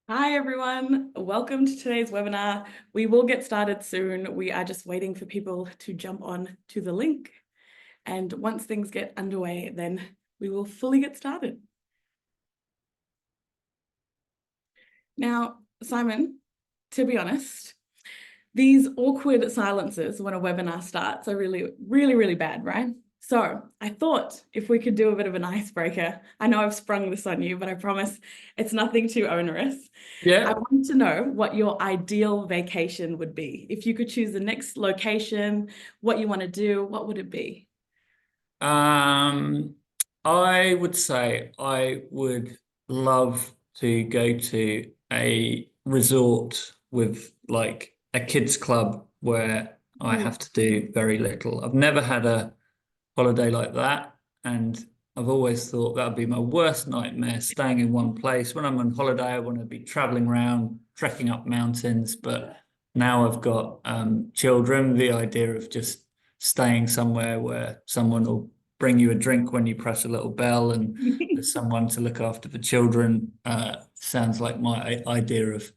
Hi everyone, welcome to today's webinar. We will get started soon. We are just waiting for people to jump on to the link. And once things get underway, then we will fully get started. Now, Simon, to be honest, these awkward silences when a webinar starts are really bad, right? So I thought if we could do a bit of an icebreaker. I know I've sprung this on you, but I promise it's nothing too onerous. Yeah. I want to know what your ideal vacation would be. If you could choose the next location, what you want to do, what would it be? Um, I would say I would love to go to a resort with like a kids club where I Mm. have to do very little. I've never had a holiday like that, and I've always thought that would be my worst nightmare, staying in one place. When I'm on holiday, I want to be traveling around, trekking up mountains, but now I've got children, the idea of just staying somewhere where someone will bring you a drink when you press a little bell and there's someone to look after the children sounds like my idea of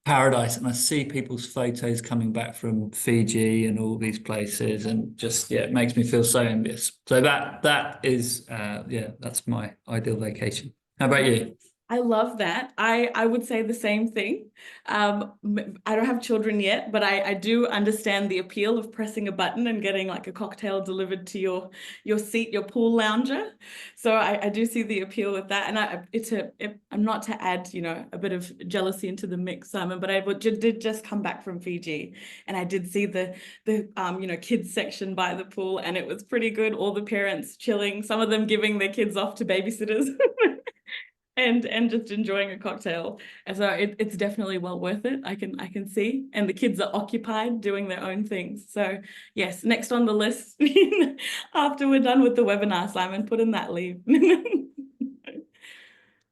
paradise. And I see people's photos coming back from Fiji and all these places, and just it makes me feel so envious. So that is that's my ideal vacation. How about you? I love that. I would say the same thing. I don't have children yet, but I do understand the appeal of pressing a button and getting like a cocktail delivered to your seat, your pool lounger. So I do see the appeal with that. And I'm not to add, a bit of jealousy into the mix, Simon, but did just come back from Fiji, and I did see the kids section by the pool, and it was pretty good. All the parents chilling, some of them giving their kids off to babysitters. And just enjoying a cocktail. And so it's definitely well worth it. I can see. And the kids are occupied doing their own things. So yes, next on the list after we're done with the webinar, Simon, put in that leave.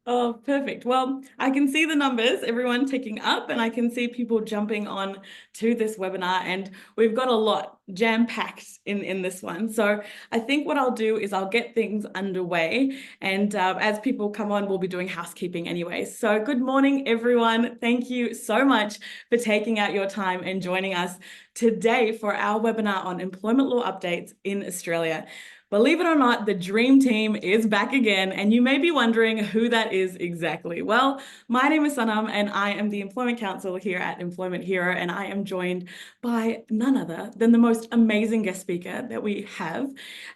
Oh, perfect. Well, I can see the numbers, everyone ticking up, and I can see people jumping on to this webinar, and we've got a lot jam-packed in this one. So I think what I'll do is I'll get things underway, and as people come on, we'll be doing housekeeping anyway. So good morning, everyone. Thank you so much for taking out your time and joining us today for our webinar on employment law updates in Australia. Believe it or not, the dream team is back again, and you may be wondering who that is exactly. Well, my name is Sanam, and I am the Employment Counsel here at Employment Hero, and I am joined by none other than the most amazing guest speaker that we have,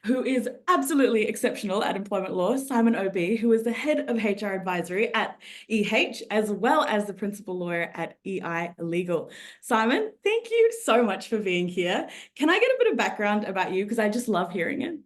who is absolutely exceptional at employment law, Simon Obee, who is the head of HR advisory at EH, as well as the principal lawyer at EI Legal. Simon, thank you so much for being here. Can I get a bit of background about you? Because I just love hearing it.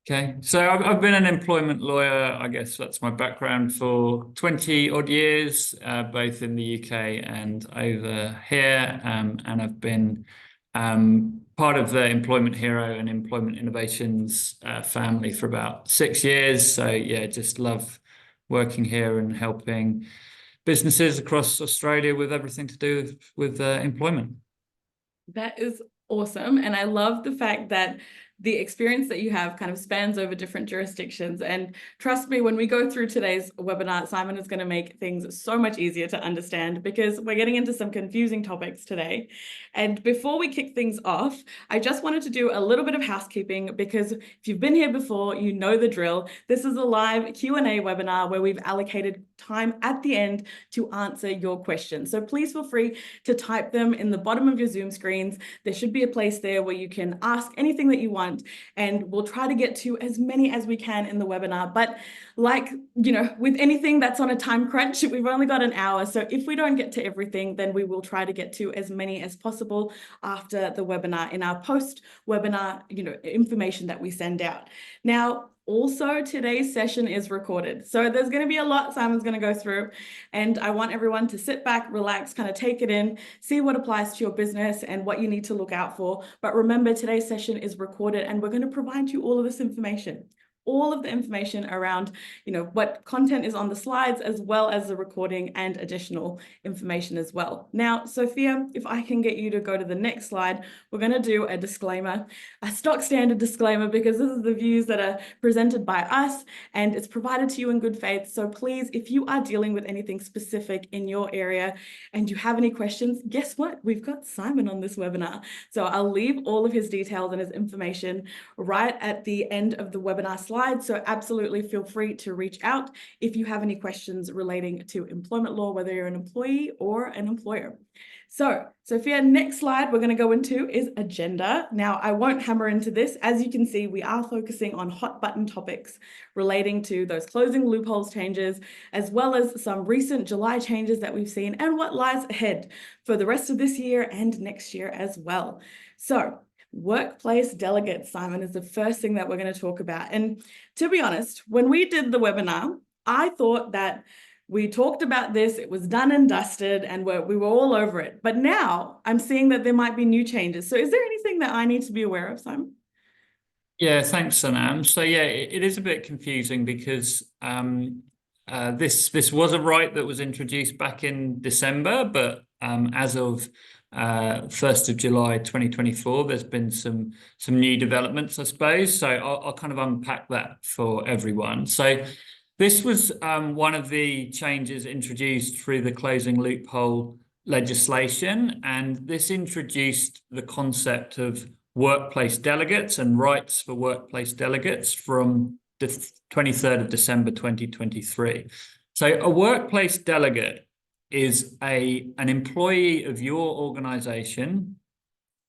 Okay, so I've been an employment lawyer. I guess that's my background for 20 odd years, both in the UK and over here. And I've been part of the Employment Hero and Employment Innovations family for about 6 years. So yeah, just love working here and helping businesses across Australia with everything to do with employment. That is awesome. And I love the fact that the experience that you have kind of spans over different jurisdictions. And trust me, when we go through today's webinar, Simon is going to make things so much easier to understand, because we're getting into some confusing topics today. And before we kick things off, I just wanted to do a little bit of housekeeping, because if you've been here before, you know the drill. This is a live Q&A webinar where we've allocated time at the end to answer your questions. So please feel free to type them in the bottom of your Zoom screens. There should be a place there where you can ask anything that you want, and we'll try to get to as many as we can in the webinar. But like, with anything that's on a time crunch, we've only got an hour. So if we don't get to everything, then we will try to get to as many as possible after the webinar in our post-webinar, information that we send out. Now, also, today's session is recorded. So there's going to be a lot Simon's going to go through, and I want everyone to sit back, relax, kind of take it in, see what applies to your business and what you need to look out for. But remember, today's session is recorded, and we're going to provide you all of this information. all of the information around, what content is on the slides, as well as the recording and additional information as well. Now, Sophia, if I can get you to go to the next slide, we're going to do a disclaimer, a stock standard disclaimer, because this is the views that are presented by us and it's provided to you in good faith. So please, if you are dealing with anything specific in your area and you have any questions, guess what? We've got Simon on this webinar. So I'll leave all of his details and his information right at the end of the webinar slide. So absolutely feel free to reach out if you have any questions relating to employment law, whether you're an employee or an employer. So, Sophia, next slide we're going to go into is agenda. Now, I won't hammer into this. As you can see, we are focusing on hot button topics relating to those closing loopholes changes, as well as some recent July changes that we've seen and what lies ahead for the rest of this year and next year as well. So, workplace delegates, Simon, is the first thing that we're going to talk about. And to be honest, when we did the webinar, I thought that we talked about this, it was done and dusted, and we were all over it. But now I'm seeing that there might be new changes. So is there anything that I need to be aware of, Simon? Yeah, thanks, Sanam. So yeah, it is a bit confusing because this was a right that was introduced back in December, but as of 1st of July 2024, there's been some new developments, I suppose. So I'll kind of unpack that for everyone. So this was one of the changes introduced through the closing loophole legislation, and this introduced the concept of workplace delegates and rights for workplace delegates from the 23rd of December 2023. So a workplace delegate is an employee of your organization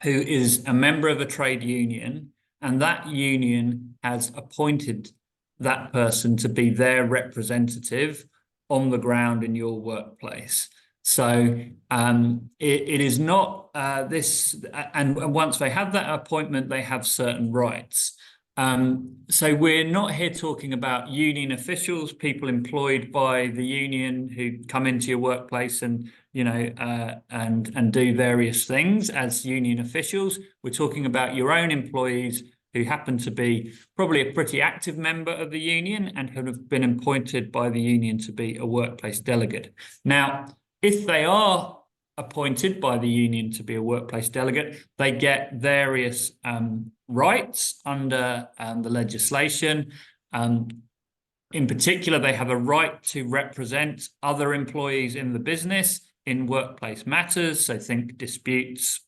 who is a member of a trade union, and that union has appointed that person to be their representative on the ground in your workplace. So it is not this, and once they have that appointment, they have certain rights. So we're not here talking about union officials, people employed by the union who come into your workplace and and do various things as union officials. We're talking about your own employees who happen to be probably a pretty active member of the union and have been appointed by the union to be a workplace delegate. Now, if they are appointed by the union to be a workplace delegate, they get various rights under the legislation. In particular, they have a right to represent other employees in the business in workplace matters. So think disputes,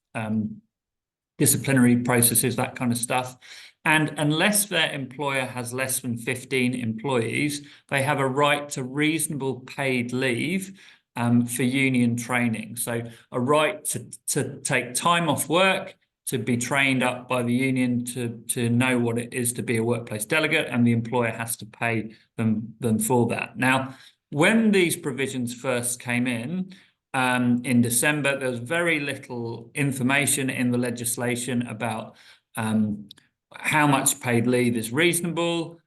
disciplinary processes, that kind of stuff. And unless their employer has less than 15 employees, they have a right to reasonable paid leave for union training. So a right to take time off work, to be trained up by the union to know what it is to be a workplace delegate, and the employer has to pay them for that. Now, when these provisions first came in December, there was very little information in the legislation about how much paid leave is reasonable,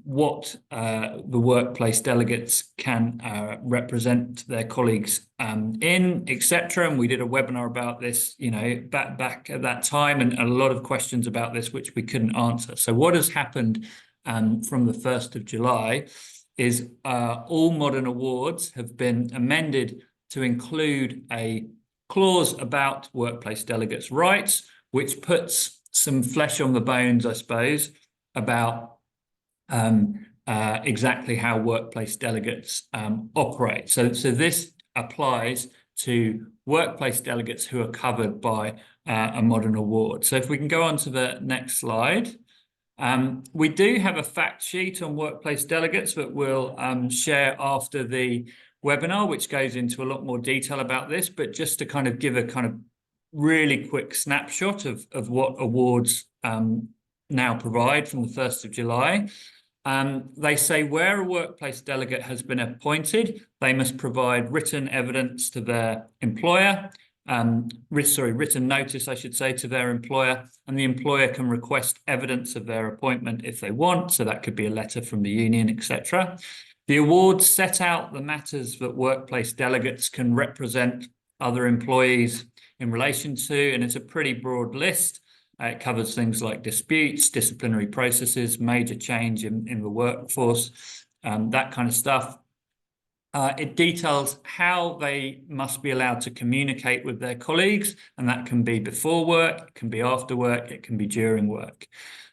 what the workplace delegates can represent their colleagues in, etc. And we did a webinar about this, back at that time, and a lot of questions about this which we couldn't answer. So what has happened from the 1st of July is all modern awards have been amended to include a clause about workplace delegates' rights, which puts some flesh on the bones, I suppose, about exactly how workplace delegates operate. So this applies to workplace delegates who are covered by a modern award. So if we can go on to the next slide. We do have a fact sheet on workplace delegates that we'll share after the webinar, which goes into a lot more detail about this, but just to kind of give a kind of really quick snapshot of what awards now provide from the 1st of July. They say where a workplace delegate has been appointed, they must provide written evidence to their employer, written notice, I should say, to their employer, and the employer can request evidence of their appointment if they want. So that could be a letter from the union, etc. The awards set out the matters that workplace delegates can represent other employees in relation to, and it's a pretty broad list. It covers things like disputes, disciplinary processes, major change in the workforce, that kind of stuff. It details how they must be allowed to communicate with their colleagues, and that can be before work, it can be after work, it can be during work.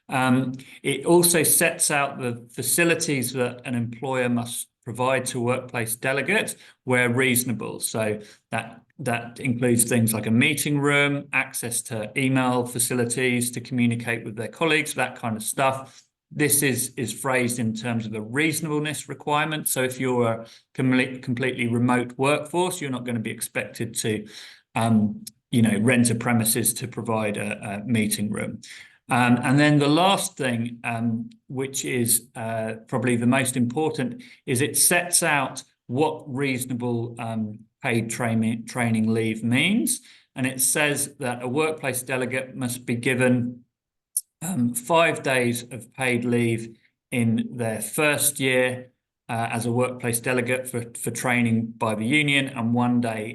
It also sets out the facilities that an employer must provide to workplace delegates where reasonable. So that includes things like a meeting room, access to email facilities to communicate with their colleagues, that kind of stuff. This is phrased in terms of the reasonableness requirement. So if you're a completely remote workforce, you're not going to be expected to, rent a premises to provide a meeting room. And then the last thing, which is probably the most important, is it sets out what reasonable paid training leave means. And it says that a workplace delegate must be given 5 days of paid leave in their first year as a workplace delegate for training by the union, and 1 day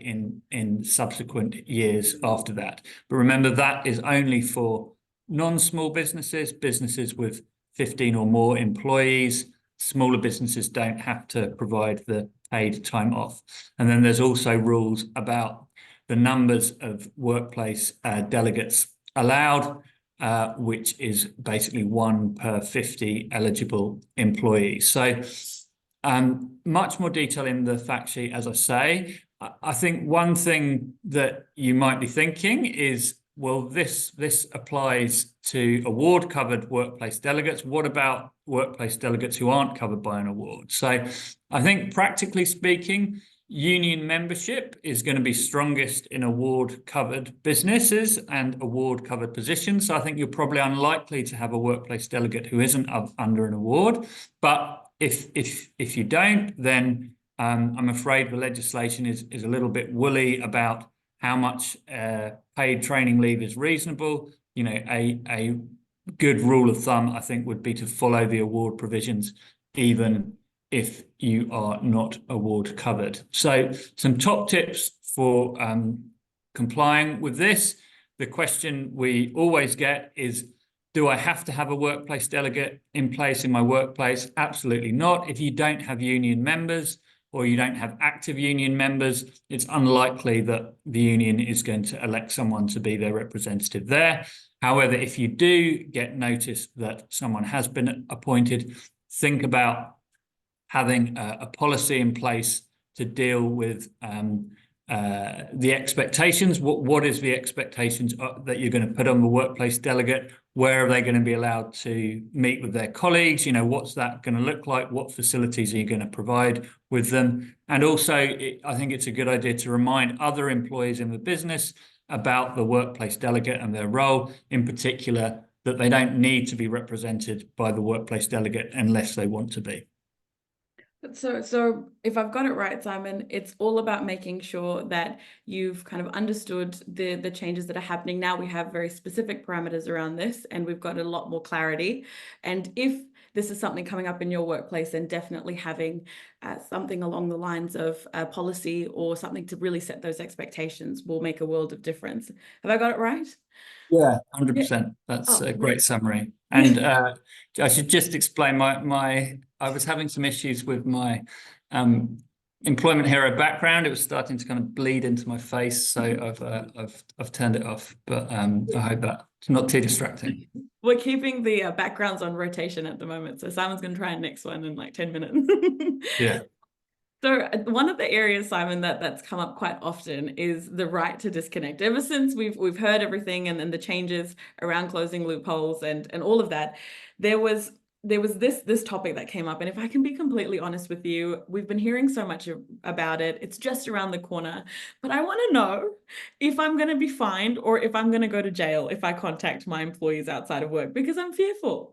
in subsequent years after that. But remember, that is only for non-small businesses, businesses with 15 or more employees. Smaller businesses don't have to provide the paid time off. And then there's also rules about the numbers of workplace delegates allowed, which is basically 1 per 50 eligible employees. So much more detail in the fact sheet, as I say. I think one thing that you might be thinking is, well, this applies to award-covered workplace delegates. What about workplace delegates who aren't covered by an award? So I think, practically speaking, union membership is going to be strongest in award-covered businesses and award-covered positions. So I think you're probably unlikely to have a workplace delegate who isn't under an award. But if you don't, then I'm afraid the legislation is a little bit woolly about how much paid training leave is reasonable. A good rule of thumb, I think, would be to follow the award provisions, even if you are not award covered. So some top tips for complying with this. The question we always get is, do I have to have a workplace delegate in place in my workplace? Absolutely not. If you don't have union members, or you don't have active union members, it's unlikely that the union is going to elect someone to be their representative there. However, if you do get notice that someone has been appointed, think about having a policy in place to deal with the expectations. What is the expectations that you're going to put on the workplace delegate? Where are they going to be allowed to meet with their colleagues? What's that going to look like? What facilities are you going to provide with them? And also, I think it's a good idea to remind other employees in the business about the workplace delegate and their role, in particular, that they don't need to be represented by the workplace delegate unless they want to be. So if I've got it right, Simon, it's all about making sure that you've kind of understood the changes that are happening. Now we have very specific parameters around this, and we've got a lot more clarity. And if this is something coming up in your workplace, then definitely having something along the lines of a policy or something to really set those expectations will make a world of difference. Have I got it right? Yeah, 100%. That's a great summary. And I should just explain I was having some issues with my employment hero background. It was starting to kind of bleed into my face, so I've turned it off. But I hope that's not too distracting. We're keeping the backgrounds on rotation at the moment, so Simon's going to try and next one in like 10 minutes. Yeah. So one of the areas, Simon, that's come up quite often is the right to disconnect. Ever since we've heard everything and then the changes around closing loopholes and all of that, there was this topic that came up. And if I can be completely honest with you, we've been hearing so much about it. It's just around the corner. But I want to know if I'm going to be fined or if I'm going to go to jail if I contact my employees outside of work, because I'm fearful.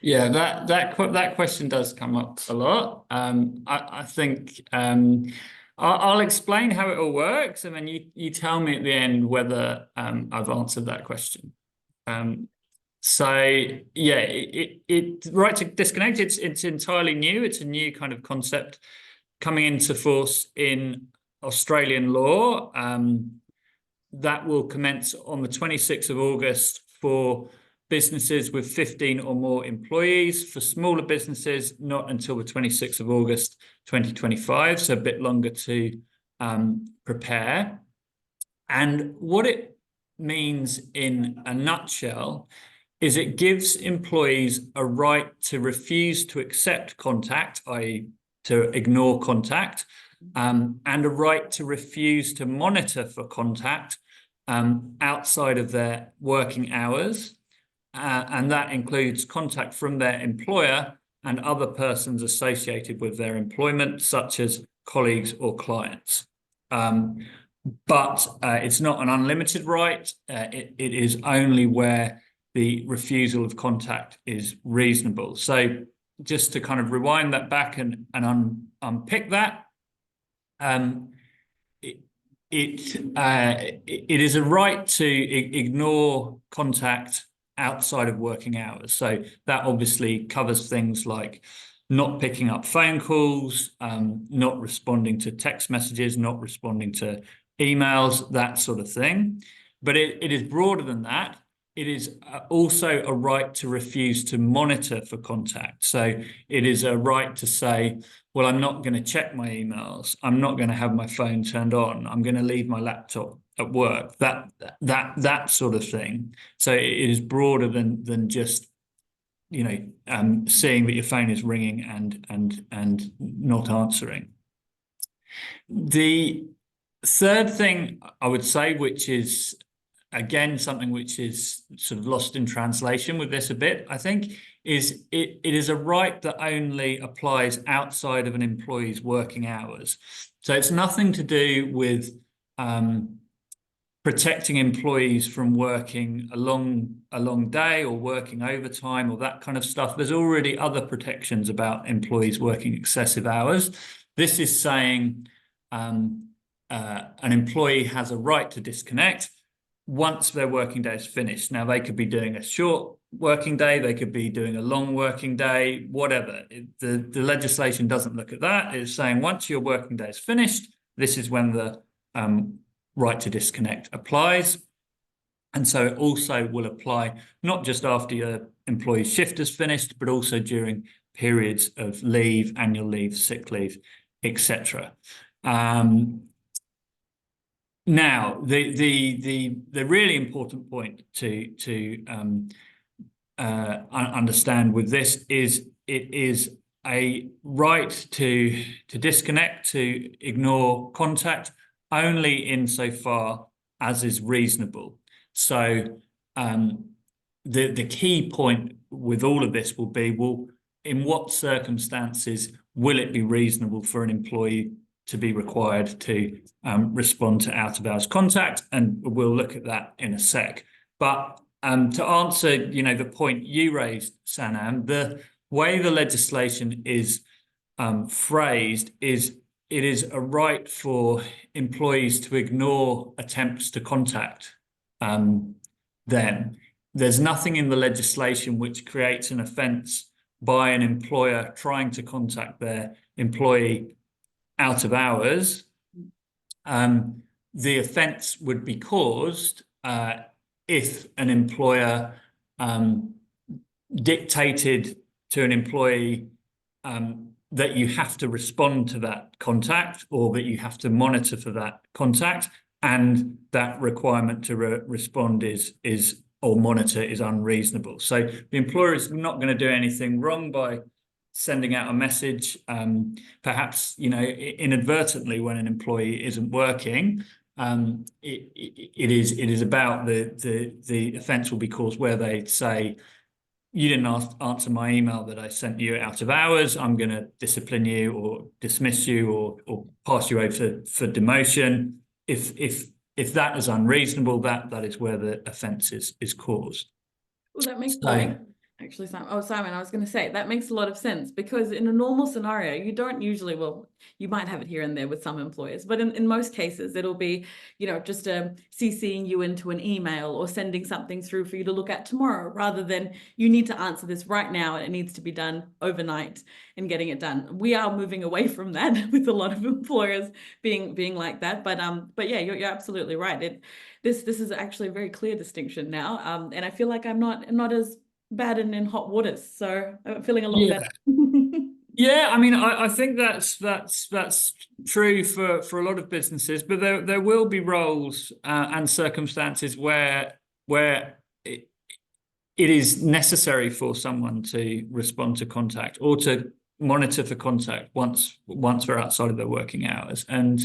Yeah, that question does come up a lot. I think I'll explain how it all works, and then you tell me at the end whether I've answered that question. So yeah, it right to disconnect. It's entirely new. It's a new kind of concept coming into force in Australian law. that will commence on the 26th of August for businesses with 15 or more employees. For smaller businesses, not until the 26th of August 2025, so a bit longer to prepare. And what it means in a nutshell is it gives employees a right to refuse to accept contact, i.e. to ignore contact, and a right to refuse to monitor for contact outside of their working hours. And that includes contact from their employer and other persons associated with their employment, such as colleagues or clients. But it's not an unlimited right. It is only where the refusal of contact is reasonable. So just to kind of rewind that back and unpick that, it is a right to ignore contact outside of working hours. So that obviously covers things like not picking up phone calls, not responding to text messages, not responding to emails, that sort of thing. But it is broader than that. It is also a right to refuse to monitor for contact. So it is a right to say, well, I'm not going to check my emails. I'm not going to have my phone turned on. I'm going to leave my laptop at work. That sort of thing. So it is broader than just, you know, seeing that your phone is ringing and not answering. The third thing I would say, which is again something which is sort of lost in translation with this a bit, I think, is it is a right that only applies outside of an employee's working hours. So it's nothing to do with protecting employees from working a long day or working overtime or that kind of stuff. There's already other protections about employees working excessive hours. This is saying an employee has a right to disconnect once their working day is finished. Now, they could be doing a short working day, they could be doing a long working day, whatever. The legislation doesn't look at that. It's saying once your working day is finished, this is when the right to disconnect applies. And so it also will apply not just after your employee's shift is finished, but also during periods of leave, annual leave, sick leave, etc. Now, the really important point to understand with this is it is a right to disconnect, to ignore contact, only insofar as is reasonable. So the key point with all of this will be, well, in what circumstances will it be reasonable for an employee to be required to respond to out-of-hours contact? And we'll look at that in a sec. But to answer, you know, the point you raised, Sanam, the way the legislation is phrased is it is a right for employees to ignore attempts to contact them. There's nothing in the legislation which creates an offence by an employer trying to contact their employee out of hours. The offence would be caused if an employer dictated to an employee that you have to respond to that contact or that you have to monitor for that contact, and that requirement to respond is or monitor is unreasonable. So the employer is not going to do anything wrong by sending out a message, perhaps, you know, inadvertently when an employee isn't working. It is about the offence will be caused where they say, you didn't answer my email that I sent you out of hours, I'm going to discipline you or dismiss you or pass you over for demotion. If that is unreasonable, that is where the offence is caused. Well, that makes So, Actually, Simon, I was going to say that makes a lot of sense, because in a normal scenario, you don't usually, well, you might have it here and there with some employers, but in most cases, it'll be, just CCing you into an email or sending something through for you to look at tomorrow, rather than you need to answer this right now and it needs to be done overnight and getting it done. We are moving away from that with a lot of employers being like that. But yeah, you're absolutely right. This is actually a very clear distinction now. And I feel like I'm not as bad and in hot waters, so I'm feeling a lot Yeah. better. Yeah, I mean, I think that's true for a lot of businesses, but there will be roles and circumstances where it is necessary for someone to respond to contact or to monitor for contact once we're outside of their working hours, and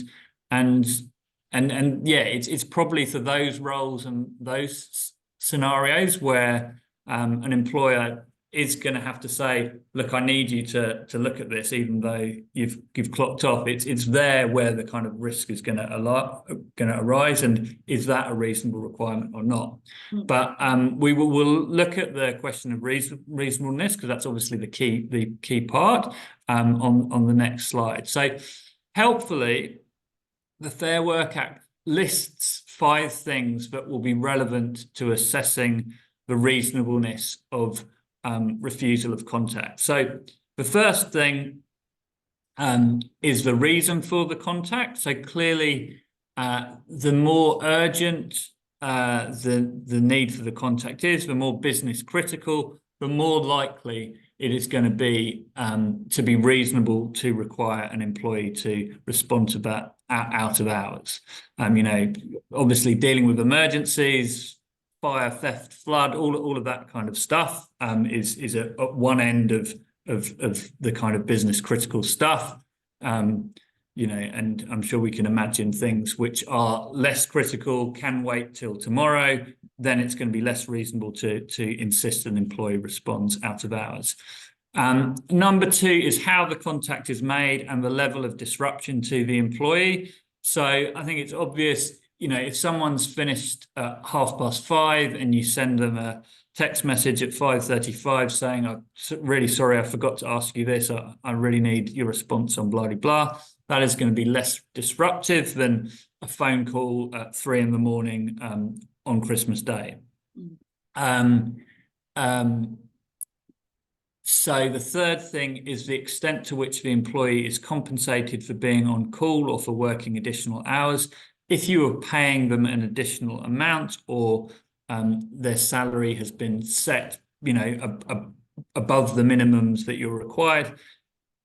yeah, it's probably for those roles and those scenarios where an employer is going to have to say, look, I need you to look at this, even though you've clocked off. It's there where the kind of risk is going to arise, and is that a reasonable requirement or not? But we'll look at the question of reasonableness, because that's obviously the key part on the next slide. So helpfully, the Fair Work Act lists 5 things that will be relevant to assessing the reasonableness of refusal of contact. So the first thing is the reason for the contact. So clearly, the more urgent the need for the contact is, the more business critical, the more likely it is going to be reasonable to require an employee to respond to that out of hours. Obviously dealing with emergencies, fire, theft, flood, all of that kind of stuff is at one end of the kind of business critical stuff. And I'm sure we can imagine things which are less critical, can wait till tomorrow. Then it's going to be less reasonable to insist an employee responds out of hours. Number 2 is how the contact is made and the level of disruption to the employee. So I think it's obvious, if someone's finished at 5:30 and you send them a text message at 5:35 saying, I'm really sorry, I forgot to ask you this, I really need your response on blah, blah, blah. That is going to be less disruptive than a phone call at 3 a.m. On Christmas Day. So the third thing is the extent to which the employee is compensated for being on call or for working additional hours. If you are paying them an additional amount, or their salary has been set, above the minimums that you're required,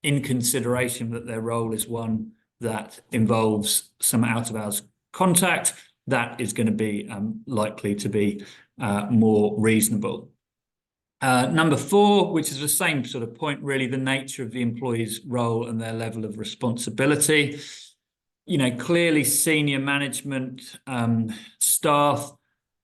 in consideration that their role is one that involves some out-of-hours contact, that is going to be likely to be more reasonable. Number 4, which is the same sort of point, really, the nature of the employee's role and their level of responsibility. Clearly senior management staff,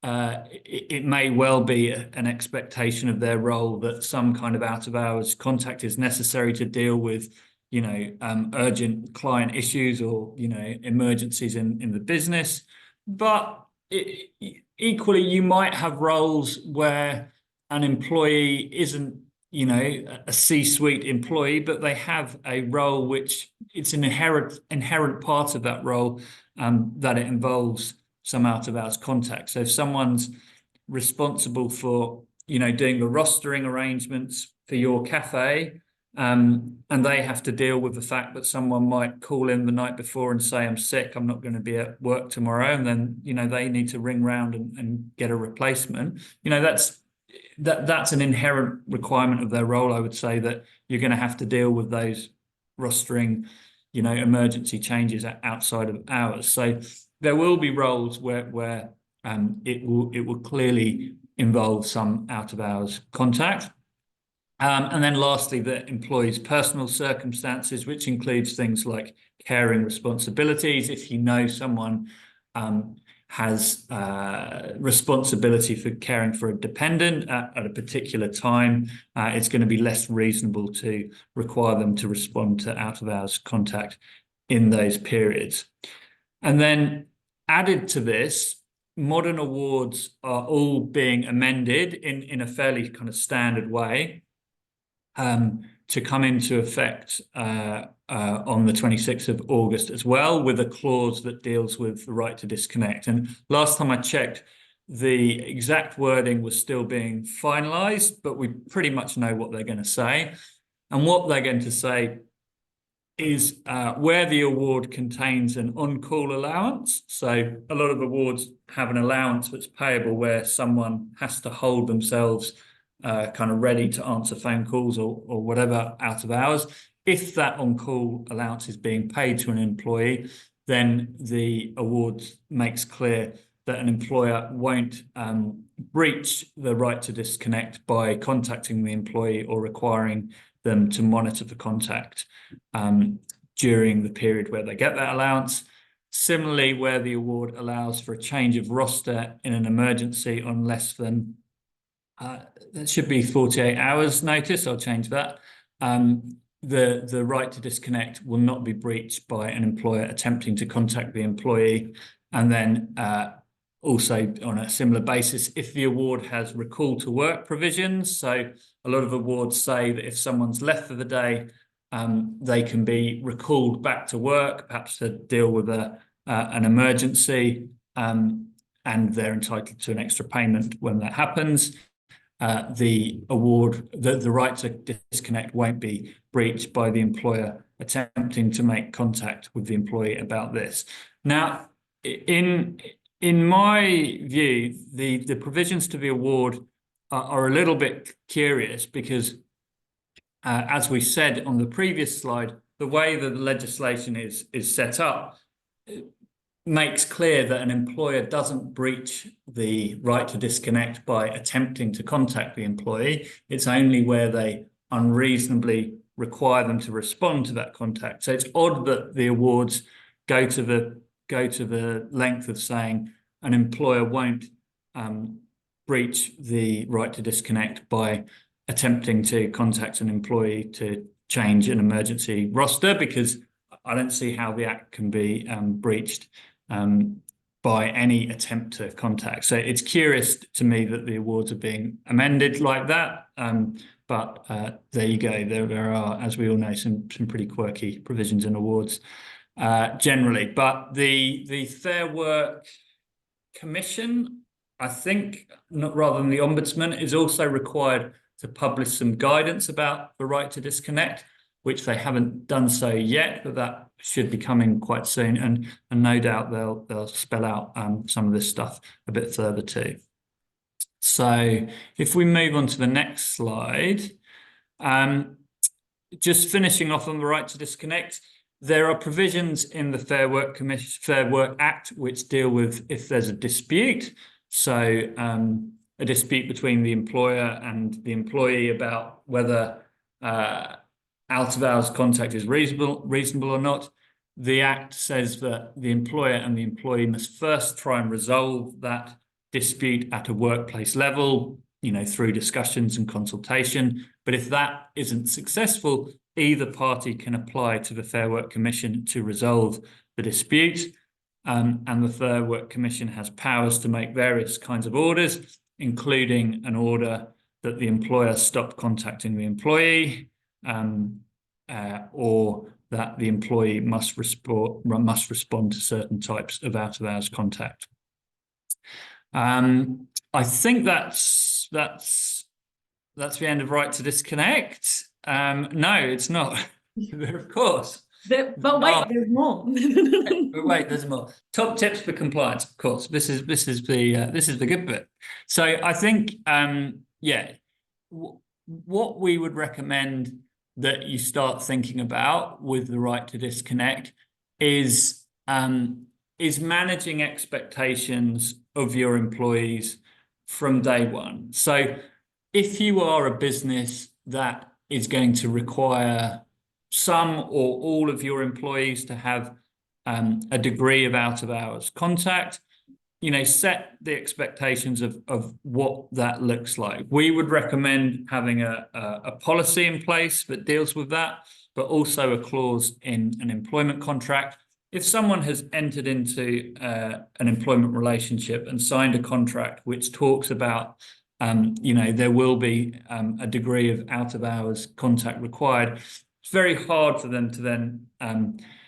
it may well be an expectation of their role that some kind of out-of-hours contact is necessary to deal with, urgent client issues or, emergencies in the business. But equally, you might have roles where an employee isn't, a C-suite employee, but they have a role which it's an inherent part of that role that it involves some out-of-hours contact. So if someone's responsible for, doing the rostering arrangements for your cafe, and they have to deal with the fact that someone might call in the night before and say, I'm sick, I'm not going to be at work tomorrow, and then, they need to ring round and get a replacement. That's an inherent requirement of their role. I would say that you're going to have to deal with those rostering, emergency changes outside of hours. So there will be roles where it will clearly involve some out of hours contact. And then lastly, the employee's personal circumstances, which includes things like caring responsibilities. If someone has responsibility for caring for a dependent at a particular time, it's going to be less reasonable to require them to respond to out-of-hours contact in those periods. And then added to this, modern awards are all being amended in a fairly kind of standard way to come into effect on the 26th of August as well, with a clause that deals with the right to disconnect. And last time I checked, the exact wording was still being finalised, but we pretty much know what they're going to say. And what they're going to say is where the award contains an on-call allowance. So a lot of awards have an allowance that's payable where someone has to hold themselves kind of ready to answer phone calls or whatever out of hours. If that on-call allowance is being paid to an employee, then the award makes clear that an employer won't breach the right to disconnect by contacting the employee or requiring them to monitor for contact during the period where they get that allowance. Similarly, where the award allows for a change of roster in an emergency on less than, that should be 48 hours notice, I'll change that. The right to disconnect will not be breached by an employer attempting to contact the employee. And then also on a similar basis, if the award has recall to work provisions, so a lot of awards say that if someone's left for the day, they can be recalled back to work, perhaps to deal with an emergency, and they're entitled to an extra payment when that happens. The right to disconnect won't be breached by the employer attempting to make contact with the employee about this. Now, in my view, the provisions to the award are a little bit curious because, as we said on the previous slide, the way that the legislation is set up makes clear that an employer doesn't breach the right to disconnect by attempting to contact the employee. It's only where they unreasonably require them to respond to that contact. So it's odd that the awards go to the length of saying an employer won't breach the right to disconnect by attempting to contact an employee to change an emergency roster, because I don't see how the Act can be breached by any attempt to contact. So it's curious to me that the awards are being amended like that. But there you go. There are, as we all know, some pretty quirky provisions in awards generally. But the Fair Work Commission, I think, rather than the Ombudsman, is also required to publish some guidance about the right to disconnect, which they haven't done so yet, but that should be coming quite soon. And no doubt they'll spell out some of this stuff a bit further too. So if we move on to the next slide, just finishing off on the right to disconnect, there are provisions in the Fair Work Act which deal with if there's a dispute. So a dispute between the employer and the employee about whether out-of-hours contact is reasonable or not. The Act says that the employer and the employee must first try and resolve that dispute at a workplace level, through discussions and consultation. But if that isn't successful, either party can apply to the Fair Work Commission to resolve the dispute. And the Fair Work Commission has powers to make various kinds of orders, including an order that the employer stop contacting the employee, or that the employee must respond to certain types of out-of-hours contact. I think that's the end of right to disconnect. No, it's not. Of course. But wait, there's more. But wait, there's more. Top tips for compliance. Of course, this is the good bit. So I think, what we would recommend that you start thinking about with the right to disconnect is managing expectations of your employees from day one. So if you are a business that is going to require some or all of your employees to have a degree of out-of-hours contact, set the expectations of what that looks like. We would recommend having a policy in place that deals with that, but also a clause in an employment contract if someone has entered into an employment relationship and signed a contract which talks about, there will be a degree of out of hours contact required, it's very hard for them to then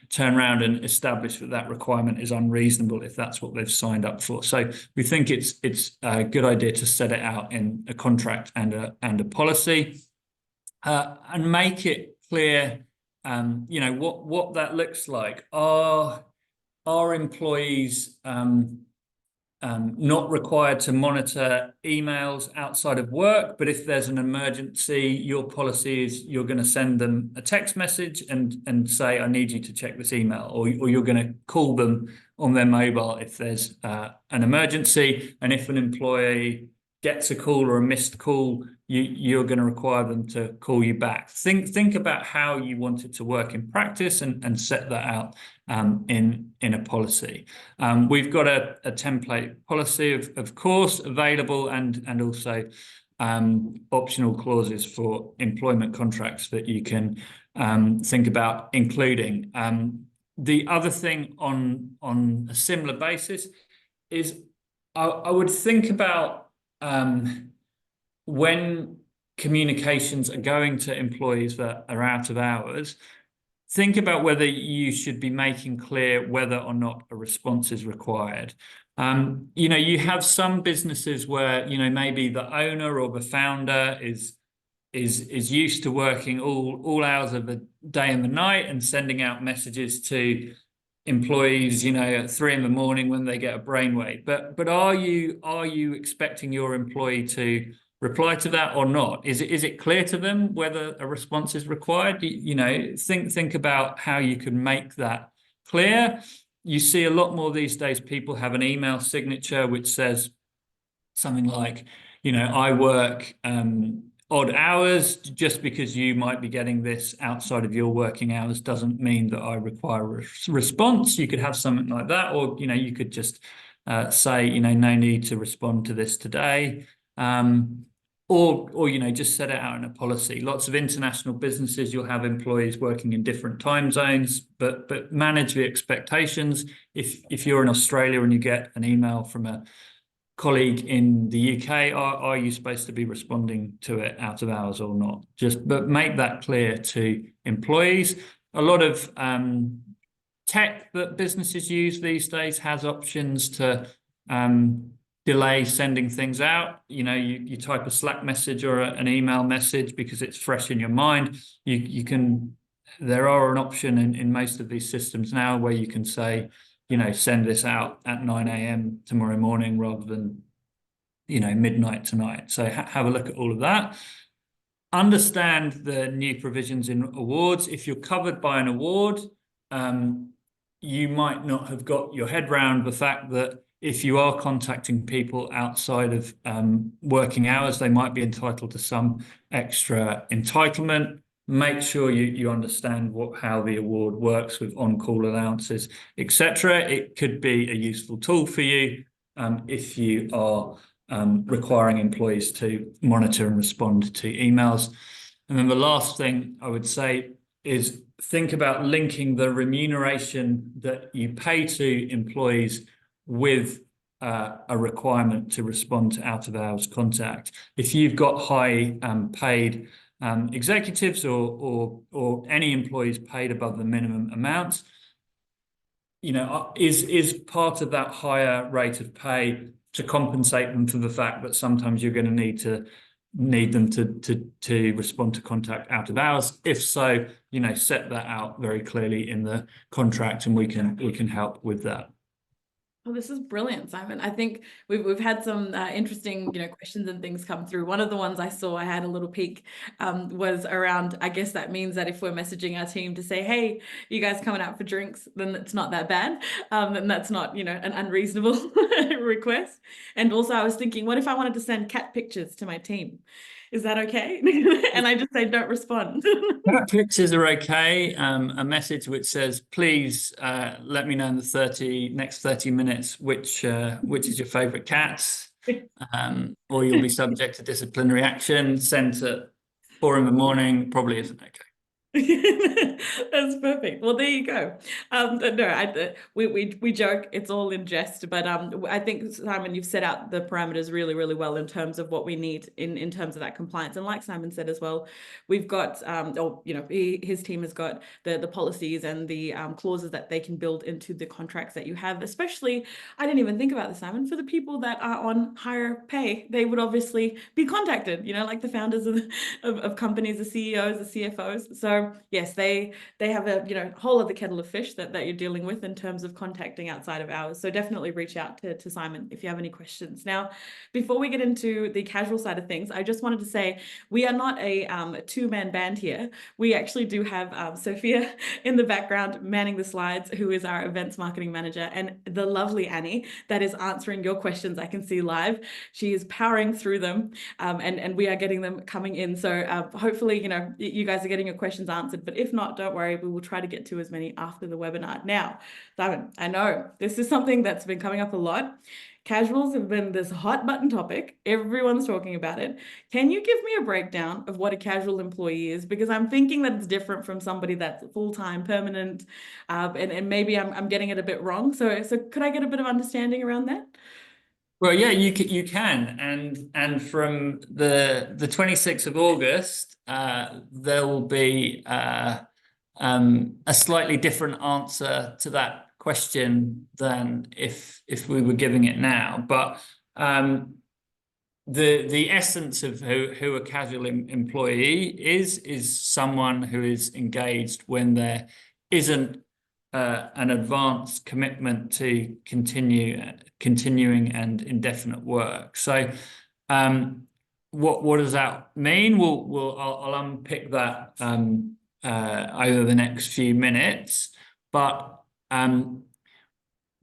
turn around and establish that that requirement is unreasonable if that's what they've signed up for. So we think it's a good idea to set it out in a contract and a policy, and make it clear, what that looks like. Are employees not required to monitor emails outside of work, but if there's an emergency, your policy is you're going to send them a text message and say, I need you to check this email, or you're going to call them on their mobile if there's an emergency. And if an employee gets a call or a missed call, you're going to require them to call you back. Think about how you want it to work in practice and set that out in a policy. We've got a template policy, of course, available, and also optional clauses for employment contracts that you can think about including. The other thing on a similar basis is I would think about when communications are going to employees that are out of hours, think about whether you should be making clear whether or not a response is required. You have some businesses where, maybe the owner or the founder is used to working all hours of the day and the night and sending out messages to employees, at 3 a.m. when they get a brainwave. But are you expecting your employee to reply to that or not? Is it clear to them whether a response is required? Think about how you can make that clear. You see a lot more these days, people have an email signature which says something like, I work odd hours. Just because you might be getting this outside of your working hours doesn't mean that I require a response. You could have something like that, or you could just say, no need to respond to this today. Or just set it out in a policy. Lots of international businesses, you'll have employees working in different time zones, but manage the expectations. If you're in Australia and you get an email from a colleague in the UK, are you supposed to be responding to it out of hours or not? But make that clear to employees. A lot of tech that businesses use these days has options to delay sending things out. You type a Slack message or an email message because it's fresh in your mind. There are an option in most of these systems now where you can say, send this out at 9 a.m. tomorrow morning rather than, midnight tonight. So have a look at all of that. Understand the new provisions in awards. If you're covered by an award, you might not have got your head around the fact that if you are contacting people outside of working hours, they might be entitled to some extra entitlement. Make sure you understand how the award works with on-call allowances, etc. It could be a useful tool for you if you are requiring employees to monitor and respond to emails. And then the last thing I would say is think about linking the remuneration that you pay to employees with a requirement to respond to out-of-hours contact. If you've got high paid executives or any employees paid above the minimum amount, is part of that higher rate of pay to compensate them for the fact that sometimes you're going to need them to respond to contact out of hours. If so, set that out very clearly in the contract, and we can help with that. Oh, this is brilliant, Simon. I think we've had some interesting, questions and things come through. One of the ones I saw, I had a little peek, was around, I guess that means that if we're messaging our team to say, hey, you guys coming out for drinks, then it's not that bad. Then that's not, an unreasonable request. And also I was thinking, what if I wanted to send cat pictures to my team? Is that okay? And I just say, don't respond. Cat pictures are okay. A message which says, please let me know in the next 30 minutes which is your favourite cat, or you'll be subject to disciplinary action, sent at 4 a.m. probably isn't okay. That's perfect. Well, there you go. No, we joke, it's all in jest, but I think, Simon, you've set out the parameters really, really well in terms of what we need in terms of that compliance. And like Simon said as well, we've got or his team has got the policies and the clauses that they can build into the contracts that you have. Especially, I didn't even think about this, Simon, for the people that are on higher pay, they would obviously be contacted. Like the founders of companies, the CEOs, the CFOs. So yes, they have a whole other kettle of fish that you're dealing with in terms of contacting outside of hours. So definitely reach out to Simon if you have any questions. Now, before we get into the casual side of things, I just wanted to say we are not a two-man band here. We actually do have Sophia in the background manning the slides, who is our events marketing manager, and the lovely Annie that is answering your questions. I can see live. She is powering through them, and we are getting them coming in. So hopefully, you guys are getting your questions answered, but if not, don't worry, we will try to get to as many after the webinar. Now, Simon, I know this is something that's been coming up a lot. Casuals have been this hot button topic. Everyone's talking about it. Can you give me a breakdown of what a casual employee is? Because I'm thinking that it's different from somebody that's full-time, permanent, and maybe I'm getting it a bit wrong. So could I get a bit of understanding around that? Well, yeah, you can, and from the 26th of August, there will be a slightly different answer to that question than if we were giving it now. But the essence of who a casual employee is someone who is engaged when there isn't an advanced commitment to continuing and indefinite work. So, what does that mean? I'll unpick that over the next few minutes, but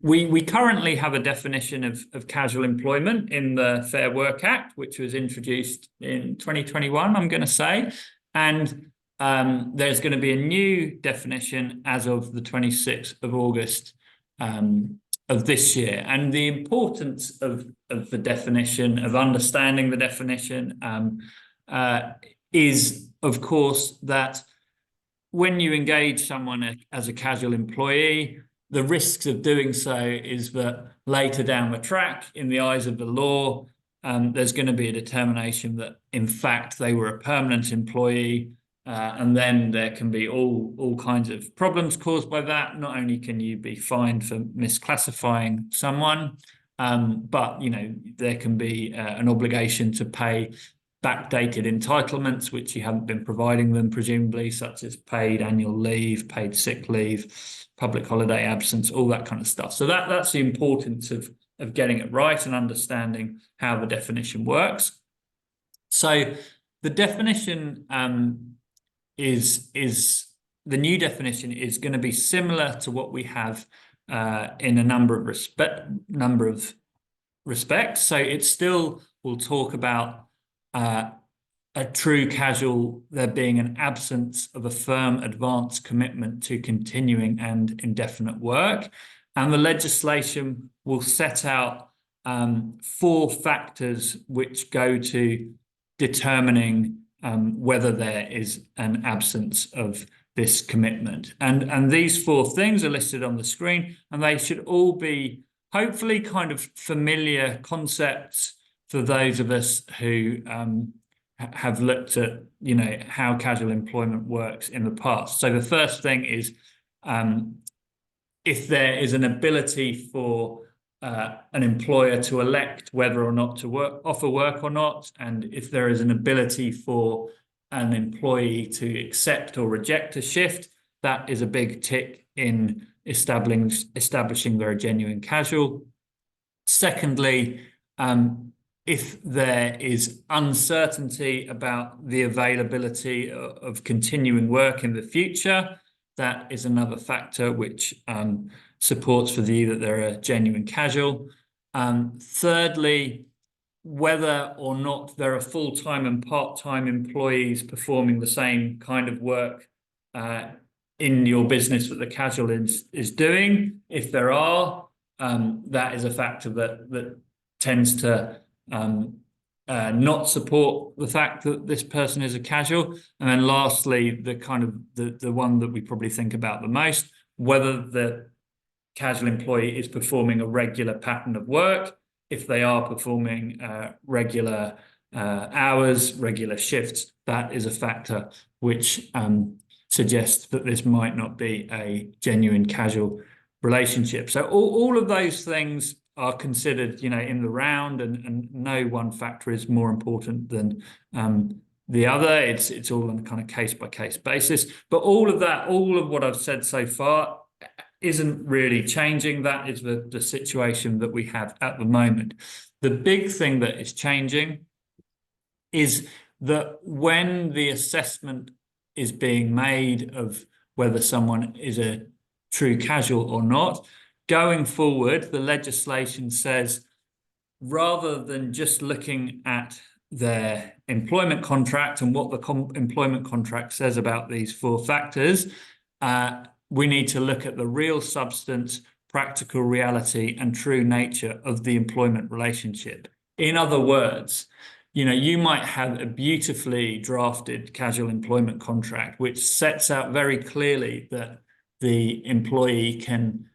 we currently have a definition of casual employment in the Fair Work Act, which was introduced in 2021, I'm going to say, and there's going to be a new definition as of the 26th of August of this year. And the importance of the definition, of understanding the definition, is, of course, that when you engage someone as a casual employee, the risks of doing so is that later down the track, in the eyes of the law, there's going to be a determination that, in fact, they were a permanent employee. And then there can be all kinds of problems caused by that. Not only can you be fined for misclassifying someone, but there can be an obligation to pay backdated entitlements which you haven't been providing them, presumably, such as paid annual leave, paid sick leave, public holiday absence, all that kind of stuff. So that's the importance of getting it right and understanding how the definition works. So the definition is the new definition is going to be similar to what we have in a number of respects. So it still will talk about a true casual, there being an absence of a firm advanced commitment to continuing and indefinite work. And the legislation will set out 4 factors which go to determining whether there is an absence of this commitment. And these 4 things are listed on the screen, and they should all be hopefully kind of familiar concepts for those of us who have looked at how casual employment works in the past. So the first thing is if there is an ability for an employer to elect whether or not to offer work or not, and if there is an ability for an employee to accept or reject a shift, that is a big tick in establishing they're a genuine casual. Secondly, if there is uncertainty about the availability of continuing work in the future, that is another factor which supports the view that they're a genuine casual. Thirdly, whether or not there are full-time and part-time employees performing the same kind of work in your business that the casual is doing. If there are, that is a factor that tends to not support the fact that this person is a casual. And then lastly, the kind of the one that we probably think about the most, whether the casual employee is performing a regular pattern of work. If they are performing regular hours, regular shifts, that is a factor which suggests that this might not be a genuine casual relationship. So all of those things are considered, in the round, and no one factor is more important than the other. It's all on a kind of case-by-case basis. But all of what I've said so far isn't really changing. That is the situation that we have at the moment. The big thing that is changing is that when the assessment is being made of whether someone is a true casual or not, going forward, the legislation says, rather than just looking at their employment contract and what the employment contract says about these 4 factors, we need to look at the real substance, practical reality, and true nature of the employment relationship. In other words, you might have a beautifully drafted casual employment contract which sets out very clearly that the employee can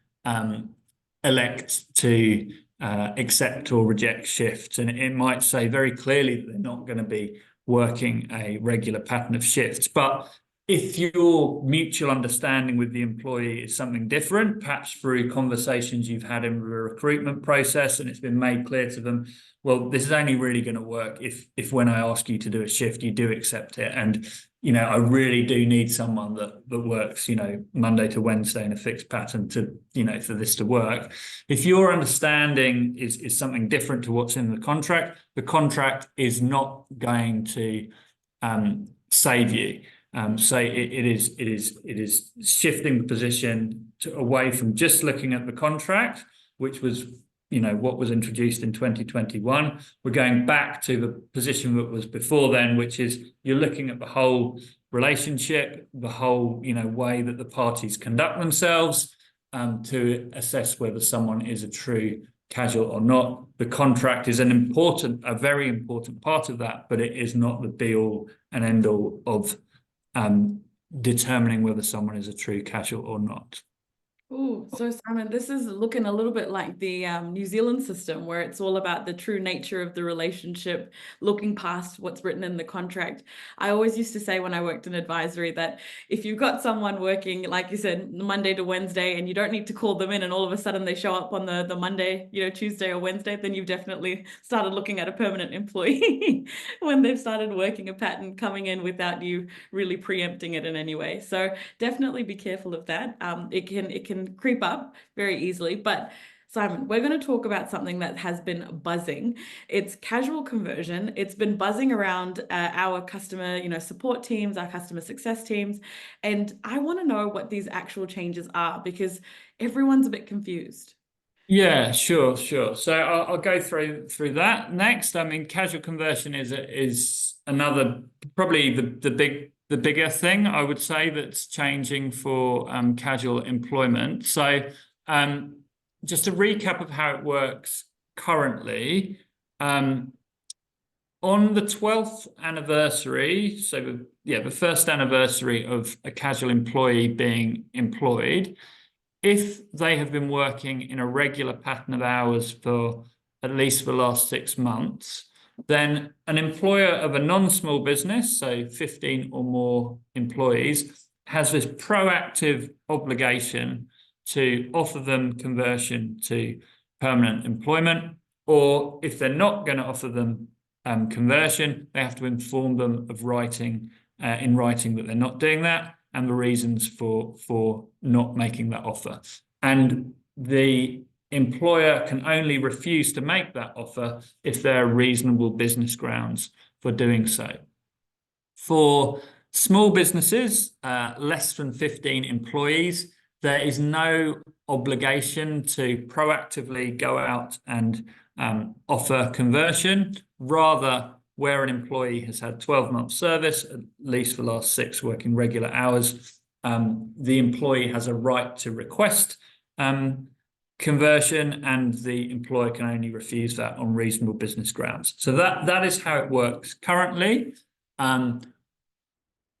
elect to accept or reject shifts, and it might say very clearly that they're not going to be working a regular pattern of shifts. But if your mutual understanding with the employee is something different, perhaps through conversations you've had in the recruitment process, and it's been made clear to them, well, this is only really going to work if when I ask you to do a shift, you do accept it. And, I really do need someone that works, Monday to Wednesday in a fixed pattern to, for this to work. If your understanding is something different to what's in the contract is not going to save you. So it is shifting the position away from just looking at the contract, which was what was introduced in 2021. We're going back to the position that was before then, which is you're looking at the whole relationship, the whole way that the parties conduct themselves, to assess whether someone is a true casual or not. The contract is a very important part of that, but it is not the be all and end all of determining whether someone is a true casual or not. Oh, so Simon, this is looking a little bit like the New Zealand system, where it's all about the true nature of the relationship, looking past what's written in the contract. I always used to say when I worked in advisory that if you've got someone working, like you said, Monday to Wednesday, and you don't need to call them in and all of a sudden they show up on the Monday, Tuesday or Wednesday, then you've definitely started looking at a permanent employee when they've started working a pattern coming in without you really preempting it in any way. So definitely be careful of that. It can creep up very easily. But Simon, we're going to talk about something that has been buzzing. It's casual conversion. It's been buzzing around our customer, support teams, our customer success teams. And I want to know what these actual changes are, because everyone's a bit confused. Yeah, sure. So I'll go through that next. I mean, casual conversion is another, probably the bigger thing I would say that's changing for casual employment. So just a recap of how it works currently. On the 12th anniversary, so the first anniversary of a casual employee being employed, if they have been working in a regular pattern of hours for at least the last 6 months, then an employer of a non-small business, so 15 or more employees, has this proactive obligation to offer them conversion to permanent employment. Or if they're not going to offer them conversion, they have to inform them of in writing that they're not doing that, and the reasons for not making that offer. And the employer can only refuse to make that offer if there are reasonable business grounds for doing so. For small businesses, less than 15 employees, there is no obligation to proactively go out and offer conversion. Rather, where an employee has had 12 months service, at least the last 6 working regular hours, the employee has a right to request conversion, and the employer can only refuse that on reasonable business grounds. So that is how it works currently.